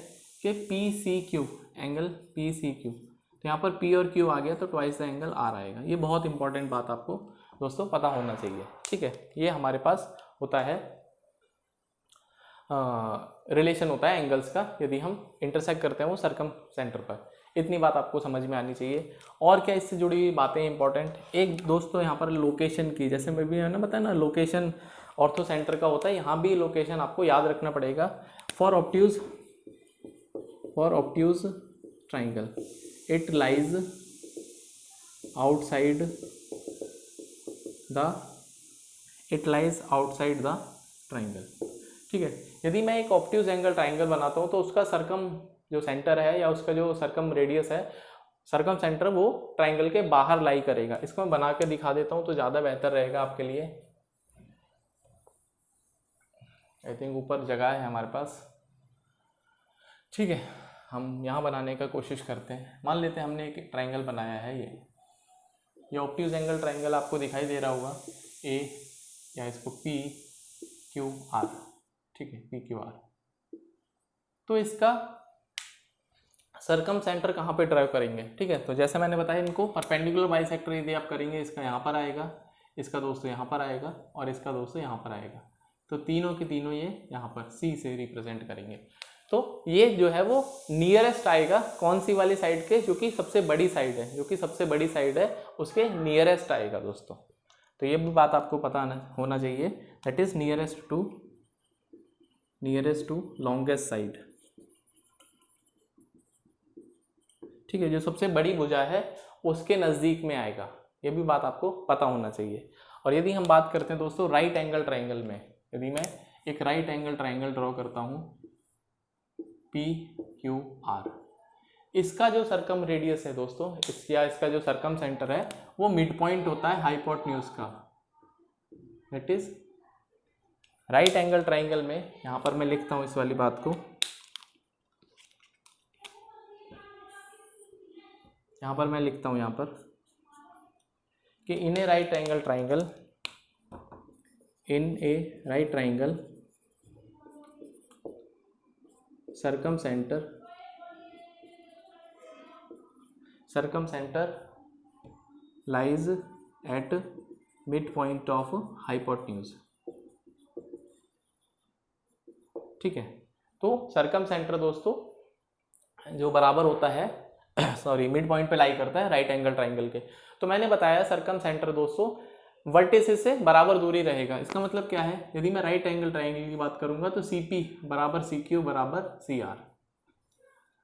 कि P C Q, angle P C Q, तो यहाँ पर पी और क्यू आ गया तो ट्वाइस द एंगल आर आएगा। ये बहुत इंपॉर्टेंट बात आपको दोस्तों पता होना चाहिए, ठीक है। ये हमारे पास होता है रिलेशन होता है एंगल्स का, यदि हम इंटरसेक्ट करते हैं वो सर्कम सेंटर पर, इतनी बात आपको समझ में आनी चाहिए। और क्या इससे जुड़ी हुई बातें इंपॉर्टेंट, एक दोस्तों यहाँ पर लोकेशन की, जैसे मैं भी है ना बताया ना, लोकेशन ऑर्थो सेंटर का होता है, यहाँ भी लोकेशन आपको याद रखना पड़ेगा। For obtuse triangle it lies outside the triangle, ठीक है। यदि मैं एक ऑब्ट्यूज एंगल ट्राइंगल बनाता हूँ तो उसका सर्कम जो सेंटर है या उसका जो सर्कम रेडियस है, सर्कम सेंटर वो ट्राइंगल के बाहर लाई करेगा। इसको मैं बना के दिखा देता हूँ तो ज़्यादा बेहतर रहेगा आपके लिए। आई थिंक ऊपर जगह है हमारे पास, ठीक है, हम यहाँ बनाने का कोशिश करते हैं। मान लेते हैं हमने एक ट्राइंगल बनाया है, ये ऑब्ट्यूज एंगल ट्राइंगल आपको दिखाई दे रहा होगा, ए या इसको पी क्यू आर, ठीक है, पी क्यू आर। तो इसका सर्कम सेंटर कहाँ पे ड्राइव करेंगे, ठीक है। तो जैसे मैंने बताया, इनको परपेंडिकुलर बाइसेक्टर यदि आप करेंगे, इसका यहाँ पर आएगा, इसका दोस्तों यहाँ पर आएगा और इसका दोस्तों यहाँ पर आएगा, तो तीनों के तीनों ये यहाँ पर सी से रिप्रेजेंट करेंगे। तो ये जो है वो नियरेस्ट आएगा कौन सी वाली साइड के, जो कि सबसे बड़ी साइड है, जो कि सबसे बड़ी साइड है उसके नियरेस्ट आएगा दोस्तों। तो ये भी बात आपको पता होना चाहिए, that is nearest to nearest to longest side, ठीक है, जो सबसे बड़ी भुजा है उसके नज़दीक में आएगा, ये भी बात आपको पता होना चाहिए। और यदि हम बात करते हैं दोस्तों राइट एंगल ट्राइंगल में, यदि मैं एक राइट एंगल ट्राइंगल ड्रॉ करता हूँ PQR, इसका जो सर्कम रेडियस है दोस्तों, इसका जो सर्कम सेंटर है वो मिड पॉइंट होता है हाइपोटेन्यूज का, that is right angle triangle में। यहाँ पर मैं लिखता हूँ इस वाली बात को, यहाँ पर मैं लिखता हूँ यहाँ पर कि in a right angle triangle, in a right triangle circumcentre lies at mid point of hypotenuse, ठीक है। तो सर्कम सेंटर दोस्तों जो बराबर होता है सॉरी मिड पॉइंट पे लाई करता है राइट एंगल ट्राइंगल के। तो मैंने बताया सर्कम सेंटर दोस्तों वर्टिसेस से बराबर दूरी रहेगा। इसका मतलब क्या है, यदि मैं राइट एंगल ट्राइंगल की बात करूंगा तो CP बराबर CQ बराबर CR।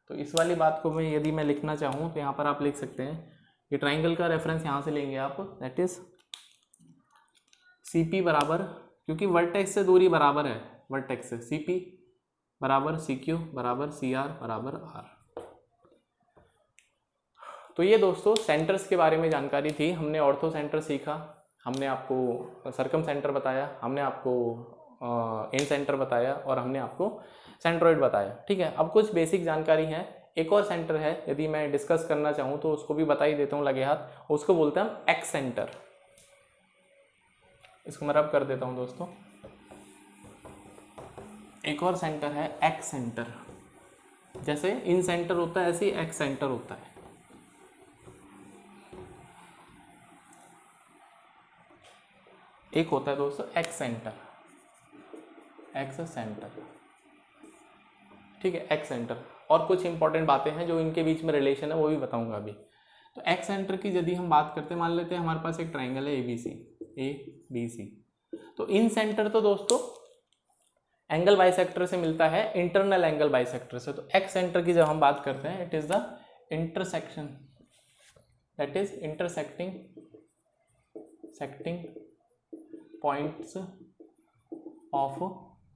तो इस वाली बात को मैं यदि मैं लिखना चाहूँ तो यहाँ पर आप लिख सकते हैं, ये ट्राइंगल का रेफरेंस यहाँ से लेंगे आप, दैट इज CP बराबर, क्योंकि वर्टेक्स से दूरी बराबर है, वर्टेक्स से CP बराबर CQ बराबर CR बराबर R। तो ये दोस्तों सेंटर्स के बारे में जानकारी थी। हमने ऑर्थो सेंटर सीखा, हमने आपको सर्कम सेंटर बताया, हमने आपको इन सेंटर बताया और हमने आपको सेंट्रोइड बताया, ठीक है। अब कुछ बेसिक जानकारी है। एक और सेंटर है, यदि मैं डिस्कस करना चाहूँ तो उसको भी बता ही देता हूँ लगे हाथ, उसको बोलते हैं हम एक्स सेंटर। इसको मैं रब कर देता हूँ दोस्तों। एक और सेंटर है एक्स सेंटर, जैसे इन सेंटर होता है ऐसे ही एक्स सेंटर होता है। एक होता है दोस्तों एक्स सेंटर, ठीक है, एक्स सेंटर। और कुछ इंपॉर्टेंट बातें हैं जो इनके बीच में रिलेशन है वो भी बताऊंगा अभी। तो एक्स सेंटर की यदि हम बात करते हैं, मान लेते हैं हमारे पास एक ट्राइंगल है ABC। तो इन सेंटर तो दोस्तों एंगल बाइसेक्टर से मिलता है, इंटरनल एंगल बाइसेक्टर से। तो एक्स सेंटर की जब हम बात करते हैं, it is the intersection, that is intersecting points of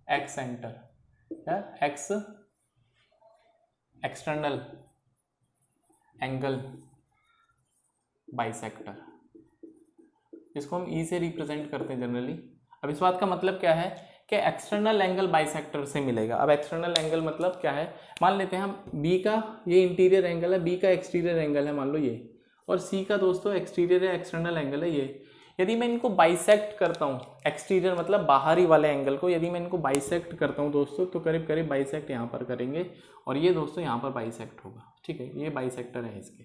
x centre या एक्स एक्सटर्नल एंगल बाइसेक्टर। इसको हम ई से रिप्रेजेंट करते हैं जनरली। अब इस बात का मतलब क्या है कि एक्सटर्नल एंगल बाइसेक्टर से मिलेगा। अब एक्सटर्नल एंगल मतलब क्या है, मान लेते हैं हम बी का ये इंटीरियर एंगल है, बी का एक्सटीरियर एंगल है मान लो ये, और सी का दोस्तों एक्सटीरियर या एक्सटर्नल एंगल है ये। यदि मैं इनको बाइसेक्ट करता हूँ, एक्सटीरियर मतलब बाहरी वाले एंगल को, यदि मैं इनको बाइसेक्ट करता हूँ दोस्तों तो करीब करीब बाइसेक्ट यहाँ पर करेंगे और ये दोस्तों यहाँ पर बाइसेक्ट होगा, ठीक है, ये बाइसेक्टर है इसके।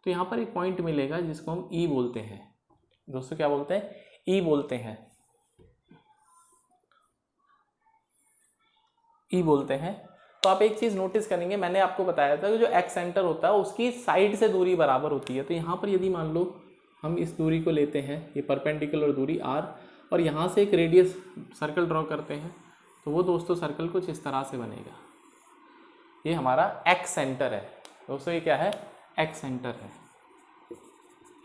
तो यहाँ पर एक पॉइंट मिलेगा जिसको हम ई बोलते हैं दोस्तों, क्या बोलते हैं, ई बोलते हैं, ई बोलते हैं। तो आप एक चीज़ नोटिस करेंगे, मैंने आपको बताया था कि जो एक्स सेंटर होता है उसकी साइड से दूरी बराबर होती है। तो यहाँ पर यदि मान लो हम इस दूरी को लेते हैं, ये परपेंडिकुलर दूरी R, और यहाँ से एक रेडियस सर्कल ड्रॉ करते हैं, तो वो दोस्तों सर्कल कुछ इस तरह से बनेगा। ये हमारा एक्स सेंटर है दोस्तों, ये क्या है, एक्स सेंटर है,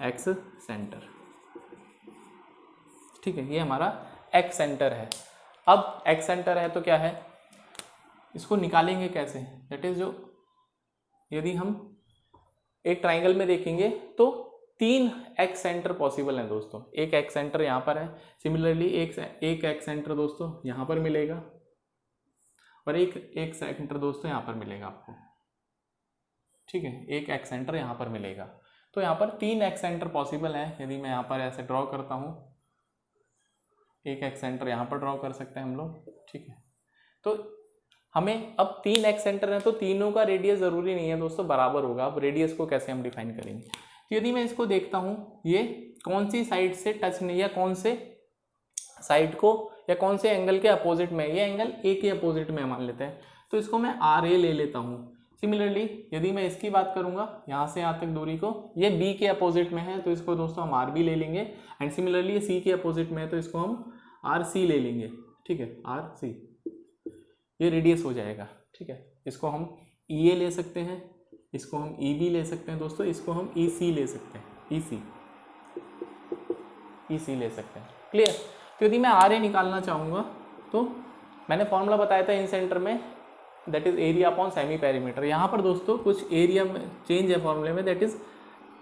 एक्स सेंटर, ठीक है, ये हमारा एक्स सेंटर है। अब एक्स सेंटर है तो क्या है, इसको निकालेंगे कैसे, दैट इज जो यदि हम एक ट्राइंगल में देखेंगे तो 3 एक्स सेंटर पॉसिबल हैं दोस्तों। एक एक्स सेंटर यहाँ पर है, सिमिलरली एक एक्स सेंटर दोस्तों यहाँ पर मिलेगा, और एक सेंटर दोस्तों यहाँ पर मिलेगा आपको, ठीक है, एक एक्स सेंटर यहाँ पर मिलेगा। तो यहाँ पर 3 एक्स सेंटर पॉसिबल है। यदि मैं यहाँ पर ऐसे ड्रॉ करता हूँ, एक एक्स सेंटर यहाँ पर ड्रॉ कर सकते हैं हम लोग, ठीक है। तो हमें अब 3 एक्स सेंटर हैं तो तीनों का रेडियस जरूरी नहीं है दोस्तों बराबर होगा। अब रेडियस को कैसे हम डिफाइन करेंगे, तो यदि मैं इसको देखता हूँ, ये कौन सी साइड से टच नहीं, या कौन से साइड को या कौन से एंगल के अपोजिट में, ये एंगल ए के अपोजिट में मान लेते हैं, तो इसको मैं RA ले लेता हूँ। सिमिलरली यदि मैं इसकी बात करूँगा, यहाँ से यहाँ तक दूरी को, ये B के अपोजिट में है तो इसको दोस्तों हम RB ले लेंगे, एंड सिमिलरली ये C के अपोजिट में है तो इसको हम RC ले लेंगे, ठीक है, RC। ये रेडियस हो जाएगा, ठीक है। इसको हम ई ए ले सकते हैं, इसको हम ई बी ले सकते हैं दोस्तों, इसको हम ई सी ले सकते हैं, ई सी ले सकते हैं। क्लियर। तो यदि मैं आर ए निकालना चाहूँगा तो मैंने फॉर्मूला बताया था इन सेंटर में, that is area upon semi perimeter. यहाँ पर दोस्तों कुछ एरिया में चेंज है फॉर्मूले में, that is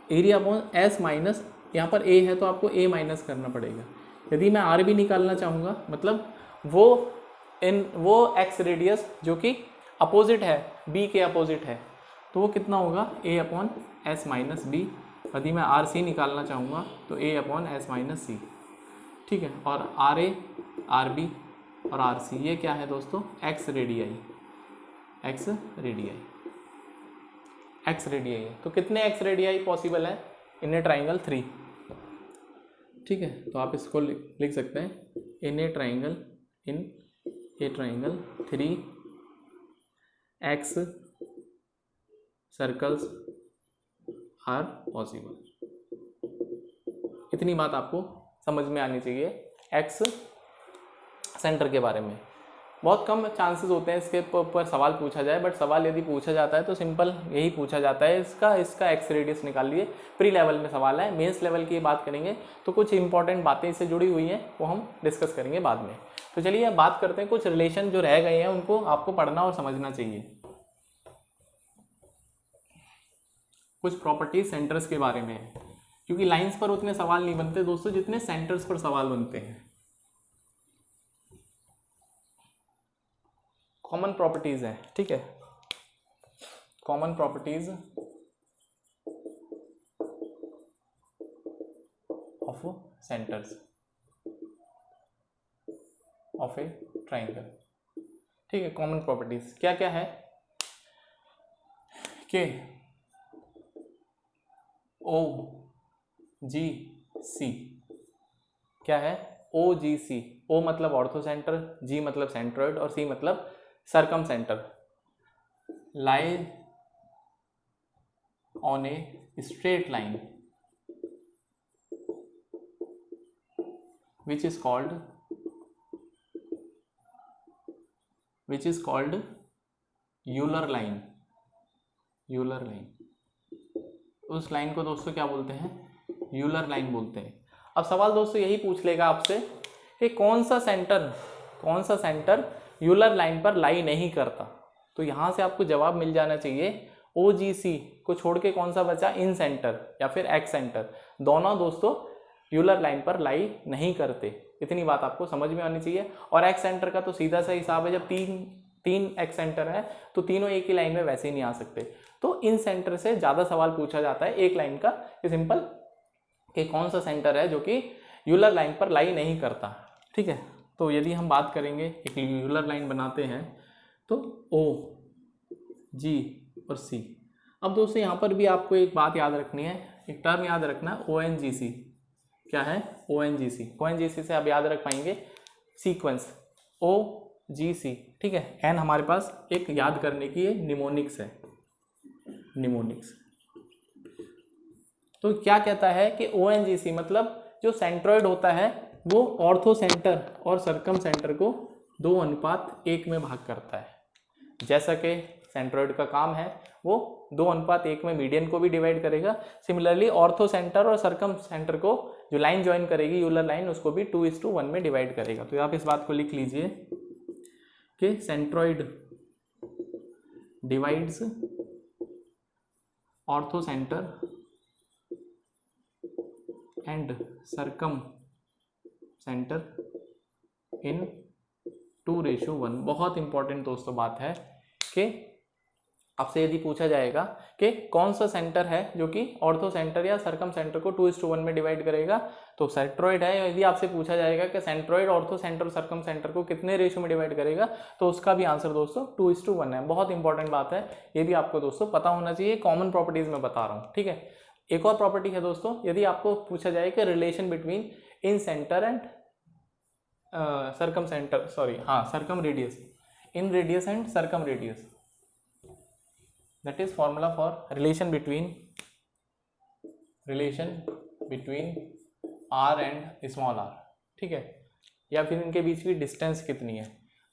area upon S minus, यहाँ पर ए है तो आपको ए माइनस करना पड़ेगा। यदि मैं आर बी निकालना चाहूँगा, मतलब वो एक्स रेडियस जो कि अपोजिट है, बी के अपोजिट है, तो वो कितना होगा, ए अपॉन एस माइनस बी। यदि मैं आर सी निकालना चाहूँगा तो ए अपॉन एस माइनस सी, ठीक है। और आर ए, आर बी और आर सी ये क्या है दोस्तों, एक्स रेडियाई है। तो कितने एक्स रेडियाई पॉसिबल है इन ए ट्राइंगल 3, ठीक है। तो आप इसको लिख सकते हैं, in a triangle 3 x circles are possible. इतनी बात आपको समझ में आनी चाहिए एक्स सेंटर के बारे में। बहुत कम चांसेस होते हैं इसके ऊपर सवाल पूछा जाए, बट सवाल यदि पूछा जाता है तो सिंपल यही पूछा जाता है, इसका एक्स रेडियस निकाल लिए। प्री लेवल में सवाल है, मेंस लेवल की बात करेंगे तो कुछ इंपॉर्टेंट बातें इससे जुड़ी हुई हैं, वो हम डिस्कस करेंगे बाद में। तो चलिए अब बात करते हैं, कुछ रिलेशन जो रह गए हैं उनको आपको पढ़ना और समझना चाहिए। कुछ प्रॉपर्टीज सेंटर्स के बारे में है, क्योंकि लाइंस पर उतने सवाल नहीं बनते दोस्तों जितने सेंटर्स पर सवाल बनते हैं। कॉमन प्रॉपर्टीज है, ठीक है। Common properties of centres of A triangle, ठीक है। कॉमन प्रॉपर्टीज क्या क्या है कि ओ जी सी, क्या है, ओ जी सी। ओ मतलब ऑर्थो सेंटर, जी मतलब सेंट्रोइड और सी मतलब circumcentre, lie on a straight line which is called Euler line. उस लाइन को दोस्तों क्या बोलते हैं, यूलर लाइन बोलते हैं। अब सवाल दोस्तों यही पूछ लेगा आपसे कि कौन सा सेंटर यूलर लाइन पर लाई नहीं करता। तो यहाँ से आपको जवाब मिल जाना चाहिए, ओ जी सी को छोड़ के कौन सा बचा, इन सेंटर या फिर एक्स सेंटर, दोनों दोस्तों यूलर लाइन पर लाई नहीं करते। इतनी बात आपको समझ में आनी चाहिए। और एक्स सेंटर का तो सीधा सा हिसाब है, जब तीन एक्स सेंटर है तो तीनों एक ही लाइन में वैसे ही नहीं आ सकते। तो इन सेंटर से ज़्यादा सवाल पूछा जाता है एक लाइन का, कि सिंपल कि कौन सा सेंटर है जो कि यूलर लाइन पर लाई नहीं करता, ठीक है। तो यदि हम बात करेंगे, एक यूलर लाइन बनाते हैं तो ओ जी और सी। अब दोस्तों यहाँ पर भी आपको एक बात याद रखनी है, एक टर्म याद रखना है, ओ एन जी सी। क्या है, ओ एन जी सी। ओ एन जी सी से आप याद रख पाएंगे सीक्वेंस ओ जी सी, ठीक है। एन हमारे पास एक याद करने की निमोनिक्स है, निमोनिक्स। तो क्या कहता है कि ओ एन जी सी मतलब जो सेंट्रॉइड होता है वो ऑर्थो सेंटर और सरकम सेंटर को 2:1 में भाग करता है। जैसा कि सेंट्रॉइड का काम है वो 2:1 में मीडियन को भी डिवाइड करेगा, सिमिलरली ऑर्थो सेंटर और सरकम सेंटर को जो लाइन ज्वाइन करेगी यूलर लाइन, उसको भी 2:1 में डिवाइड करेगा। तो आप इस बात को लिख लीजिए कि centroid divides orthocentre and circumcentre in 2:1। बहुत इंपॉर्टेंट दोस्तों बात है कि आपसे यदि पूछा जाएगा कि कौन सा सेंटर है जो कि ऑर्थो सेंटर या सरकम सेंटर को 2:1 में डिवाइड करेगा, तो सेंट्रॉइड है। यदि आपसे पूछा जाएगा कि सेंट्रॉइड ऑर्थो सेंटर सरकम सेंटर को कितने रेशियो में डिवाइड करेगा, तो उसका भी आंसर दोस्तों 2:1 है। बहुत इंपॉर्टेंट बात है, ये भी आपको दोस्तों पता होना चाहिए। कॉमन प्रॉपर्टीज में बता रहा हूँ, ठीक है। एक और प्रॉपर्टी है दोस्तों, यदि आपको पूछा जाए कि relation between incentre and circumcentre, circumradius, inradius and circumradius, that is formula for relation between r and small r, ठीक है। या फिर इनके बीच की डिस्टेंस कितनी है,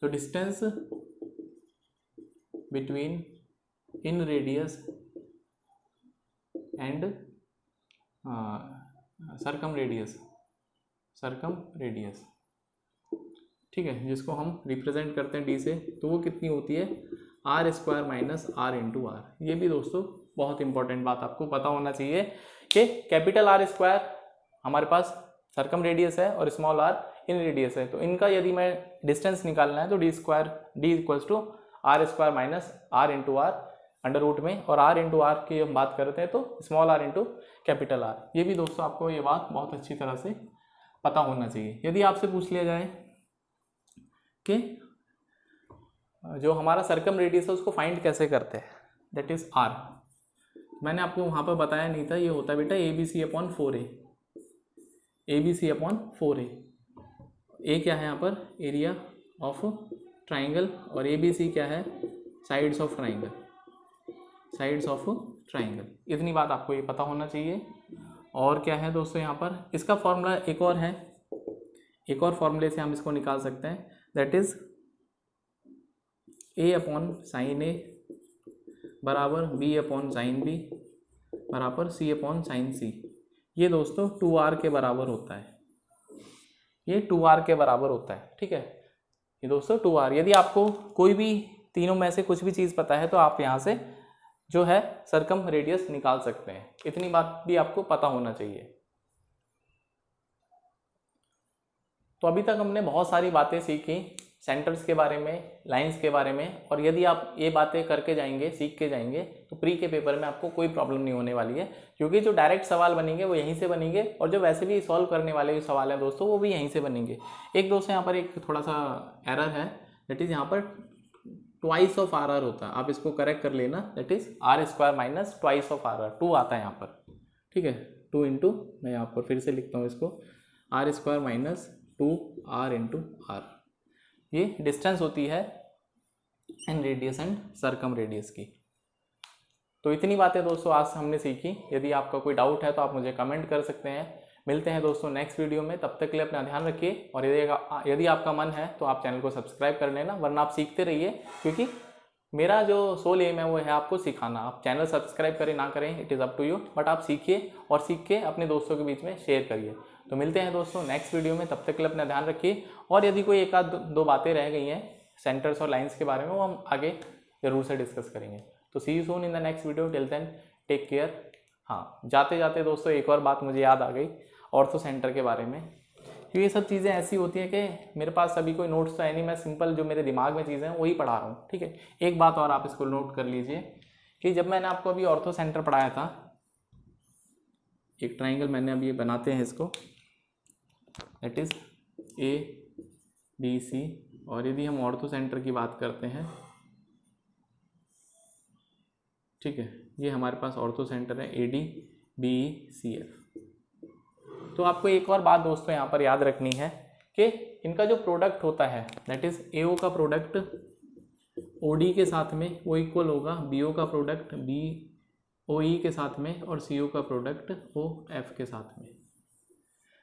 तो distance between in radius and circumradius, ठीक है, जिसको हम रिप्रेजेंट करते हैं डी से, तो वो कितनी होती है R square minus R into R. ये भी दोस्तों बहुत इंपॉर्टेंट बात आपको पता होना चाहिए कि कैपिटल आर स्क्वायर हमारे पास सर्कम रेडियस है और स्मॉल आर इन रेडियस है, तो इनका यदि मैं डिस्टेंस निकालना है तो D equals to R square minus R into R under root में, और आर इंटू आर की हम बात करते हैं तो small r into capital R. ये भी दोस्तों आपको ये बात बहुत अच्छी तरह से पता होना चाहिए। यदि आपसे पूछ लिया जाए कि जो हमारा सर्कम रेडियस है उसको फाइंड कैसे करते हैं, दैट इज आर, मैंने आपको वहाँ पर बताया नहीं था, ये होता है बेटा A B C upon 4a, A B C upon 4a। A क्या है यहाँ पर एरिया ऑफ ट्राइंगल और ए बी सी क्या है sides of triangle, sides of triangle. इतनी बात आपको ये पता होना चाहिए। और क्या है दोस्तों यहाँ पर इसका फॉर्मूला एक और है, एक और फॉर्मूले से हम इसको निकाल सकते हैं, that is A upon sine A बराबर बी अपॉन साइन बी बराबर सी अपॉन साइन सी। ये दोस्तों 2r के बराबर होता है, ये 2r के बराबर होता है, ठीक है, ये दोस्तों 2r। यदि आपको कोई भी तीनों में से कुछ भी चीज़ पता है तो आप यहाँ से जो है सर्कम रेडियस निकाल सकते हैं। इतनी बात भी आपको पता होना चाहिए। तो अभी तक हमने बहुत सारी बातें सीखी सेंटर्स के बारे में, लाइंस के बारे में, और यदि आप ये बातें करके जाएंगे, सीख के जाएंगे, तो प्री के पेपर में आपको कोई प्रॉब्लम नहीं होने वाली है, क्योंकि जो डायरेक्ट सवाल बनेंगे वो यहीं से बनेंगे, और जो वैसे भी सॉल्व करने वाले सवाल हैं दोस्तों वो भी यहीं से बनेंगे। एक दोस्तों यहाँ पर एक थोड़ा सा एरर है, दैट इज़ यहाँ पर ट्वाइस ऑफ आर आर होता है, आप इसको करेक्ट कर लेना, that is R square minus twice of R R, 2 आता है यहाँ पर, ठीक है, 2 इंटू, मैं यहाँ पर फिर से लिखता हूँ इसको, R square minus 2r into R. ये डिस्टेंस होती है inradius and circumradius की। तो इतनी बातें दोस्तों आज हमने सीखी। यदि आपका कोई डाउट है तो आप मुझे कमेंट कर सकते हैं। मिलते हैं दोस्तों नेक्स्ट वीडियो में, तब तक के लिए अपना ध्यान रखिए, और यदि आपका मन है तो आप चैनल को सब्सक्राइब कर लेना, वरना आप सीखते रहिए, क्योंकि मेरा जो सोल एम है वो है आपको सिखाना। आप चैनल सब्सक्राइब करें ना करें it is up to you, but आप सीखिए और सीख के अपने दोस्तों के बीच में शेयर करिए। तो मिलते हैं दोस्तों नेक्स्ट वीडियो में, तब तक के लिए अपना ध्यान रखिए। और यदि कोई एक आध दो बातें रह गई हैं सेंटर्स और लाइंस के बारे में, वो हम आगे जरूर से डिस्कस करेंगे। तो see you soon in the next video, till then take care. हाँ, जाते जाते दोस्तों एक और बात मुझे याद आ गई ऑर्थो सेंटर के बारे में, क्योंकि ये सब चीज़ें ऐसी होती हैं कि मेरे पास अभी कोई नोट्स तो है नहीं, मैं सिंपल जो मेरे दिमाग में चीज़ें हैं वही पढ़ा रहा हूँ, ठीक है। एक बात और आप इसको नोट कर लीजिए कि जब मैंने आपको अभी ऑर्थो सेंटर पढ़ाया था, एक ट्राइंगल मैंने अभी बनाते हैं इसको, that is A B C, और यदि हम ऑर्थो सेंटर की बात करते हैं, ठीक है, ये हमारे पास ऑर्थो सेंटर है A D B C F. तो आपको एक और बात दोस्तों यहाँ पर याद रखनी है कि इनका जो प्रोडक्ट होता है, दैट इज ए ओ का प्रोडक्ट ओ डी के साथ में वो इक्वल होगा बी ओ का प्रोडक्ट बी ओ ई के साथ में, और सी ओ का प्रोडक्ट ओ एफ के साथ में।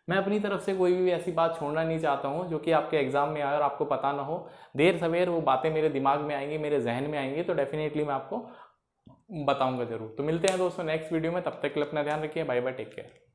मैं अपनी तरफ से कोई भी ऐसी बात छोड़ना नहीं चाहता हूँ जो कि आपके एग्जाम में आए और आपको पता ना हो। देर सवेर वो बातें मेरे दिमाग में आएंगी, मेरे जहन में आएंगी, तो डेफिनेटली मैं आपको बताऊंगा जरूर। तो मिलते हैं दोस्तों नेक्स्ट वीडियो में, तब तक के लिए अपना ध्यान रखिए। Bye bye, take care.